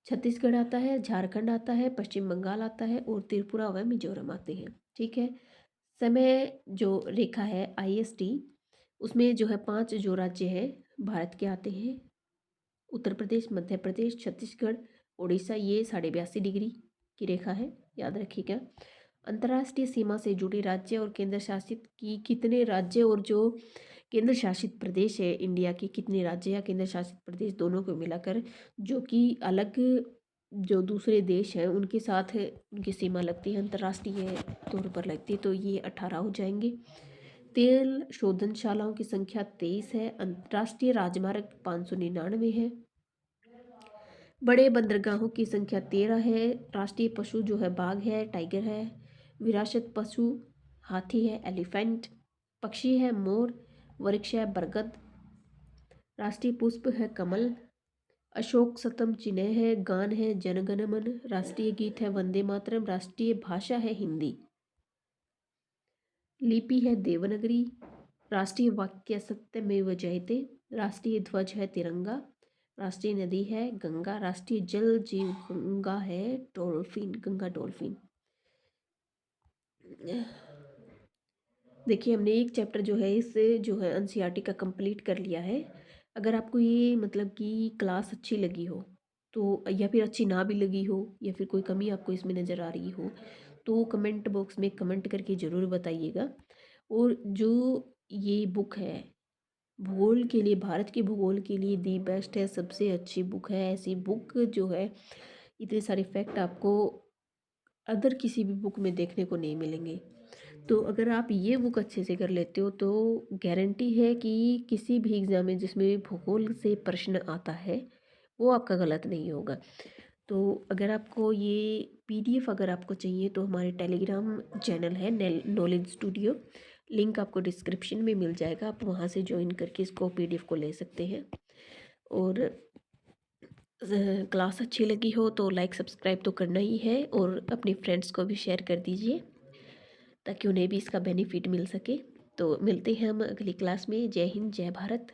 छत्तीसगढ़ आता है, झारखंड आता है, पश्चिम बंगाल आता है और त्रिपुरा व मिजोरम आते हैं, ठीक है। समय जो रेखा है IST, उसमें जो है 5 जो राज्य हैं भारत के आते हैं, उत्तर प्रदेश, मध्य प्रदेश, छत्तीसगढ़, उड़ीसा, ये 82.5 डिग्री की रेखा है, याद रखिएगा। अंतर्राष्ट्रीय सीमा से जुड़े राज्य और केंद्र शासित की कितने राज्य और जो केंद्र शासित प्रदेश है इंडिया की, कितने राज्य या केंद्र शासित प्रदेश दोनों को मिलाकर जो कि अलग जो दूसरे देश हैं उनके साथ उनकी सीमा लगती है, अंतर्राष्ट्रीय तौर पर लगती है, तो ये 18 हो जाएंगे। तेल शोधनशालाओं की संख्या 23 है। अंतर्राष्ट्रीय राजमार्ग 599 है। बड़े बंदरगाहों की संख्या 13 है। राष्ट्रीय पशु जो है बाघ है, टाइगर है। विरासत पशु हाथी है, एलिफेंट। पक्षी है मोर। वृक्ष है बरगद। राष्ट्रीय पुष्प है कमल। अशोक सतम चिन्ह है, गान है जनगण मन। राष्ट्रीय गीत है वंदे मातरम। राष्ट्रीय भाषा है हिंदी। लिपि है देवनागरी। राष्ट्रीय वाक्य सत्यमेव जयते। राष्ट्रीय ध्वज है तिरंगा। राष्ट्रीय नदी है गंगा, राष्ट्रीय जल जीव गंगा है, डॉल्फिन, गंगा डॉल्फिन। देखिए हमने एक चैप्टर जो है इस जो है एनसीईआरटी का कंप्लीट कर लिया है। अगर आपको ये मतलब कि क्लास अच्छी लगी हो तो, या फिर अच्छी ना भी लगी हो, या फिर कोई कमी आपको इसमें नज़र आ रही हो, तो कमेंट बॉक्स में कमेंट करके ज़रूर बताइएगा। और जो ये बुक है भूगोल के लिए, भारत के भूगोल के लिए दी बेस्ट है, सबसे अच्छी बुक है। ऐसी बुक जो है इतने सारे फैक्ट आपको अदर किसी भी बुक में देखने को नहीं मिलेंगे। तो अगर आप ये बुक अच्छे से कर लेते हो तो गारंटी है कि किसी भी एग्ज़ाम में जिसमें भूगोल से प्रश्न आता है वो आपका गलत नहीं होगा। तो अगर आपको ये पीडीएफ अगर आपको चाहिए तो हमारे टेलीग्राम चैनल है नॉलेज स्टूडियो, लिंक आपको डिस्क्रिप्शन में मिल जाएगा, आप वहाँ से ज्वाइन करके इसको पीडीएफ को ले सकते हैं। और क्लास अच्छी लगी हो तो लाइक सब्सक्राइब तो करना ही है, और अपने फ्रेंड्स को भी शेयर कर दीजिए ताकि उन्हें भी इसका बेनिफिट मिल सके। तो मिलते हैं हम अगली क्लास में। जय हिंद, जय भारत।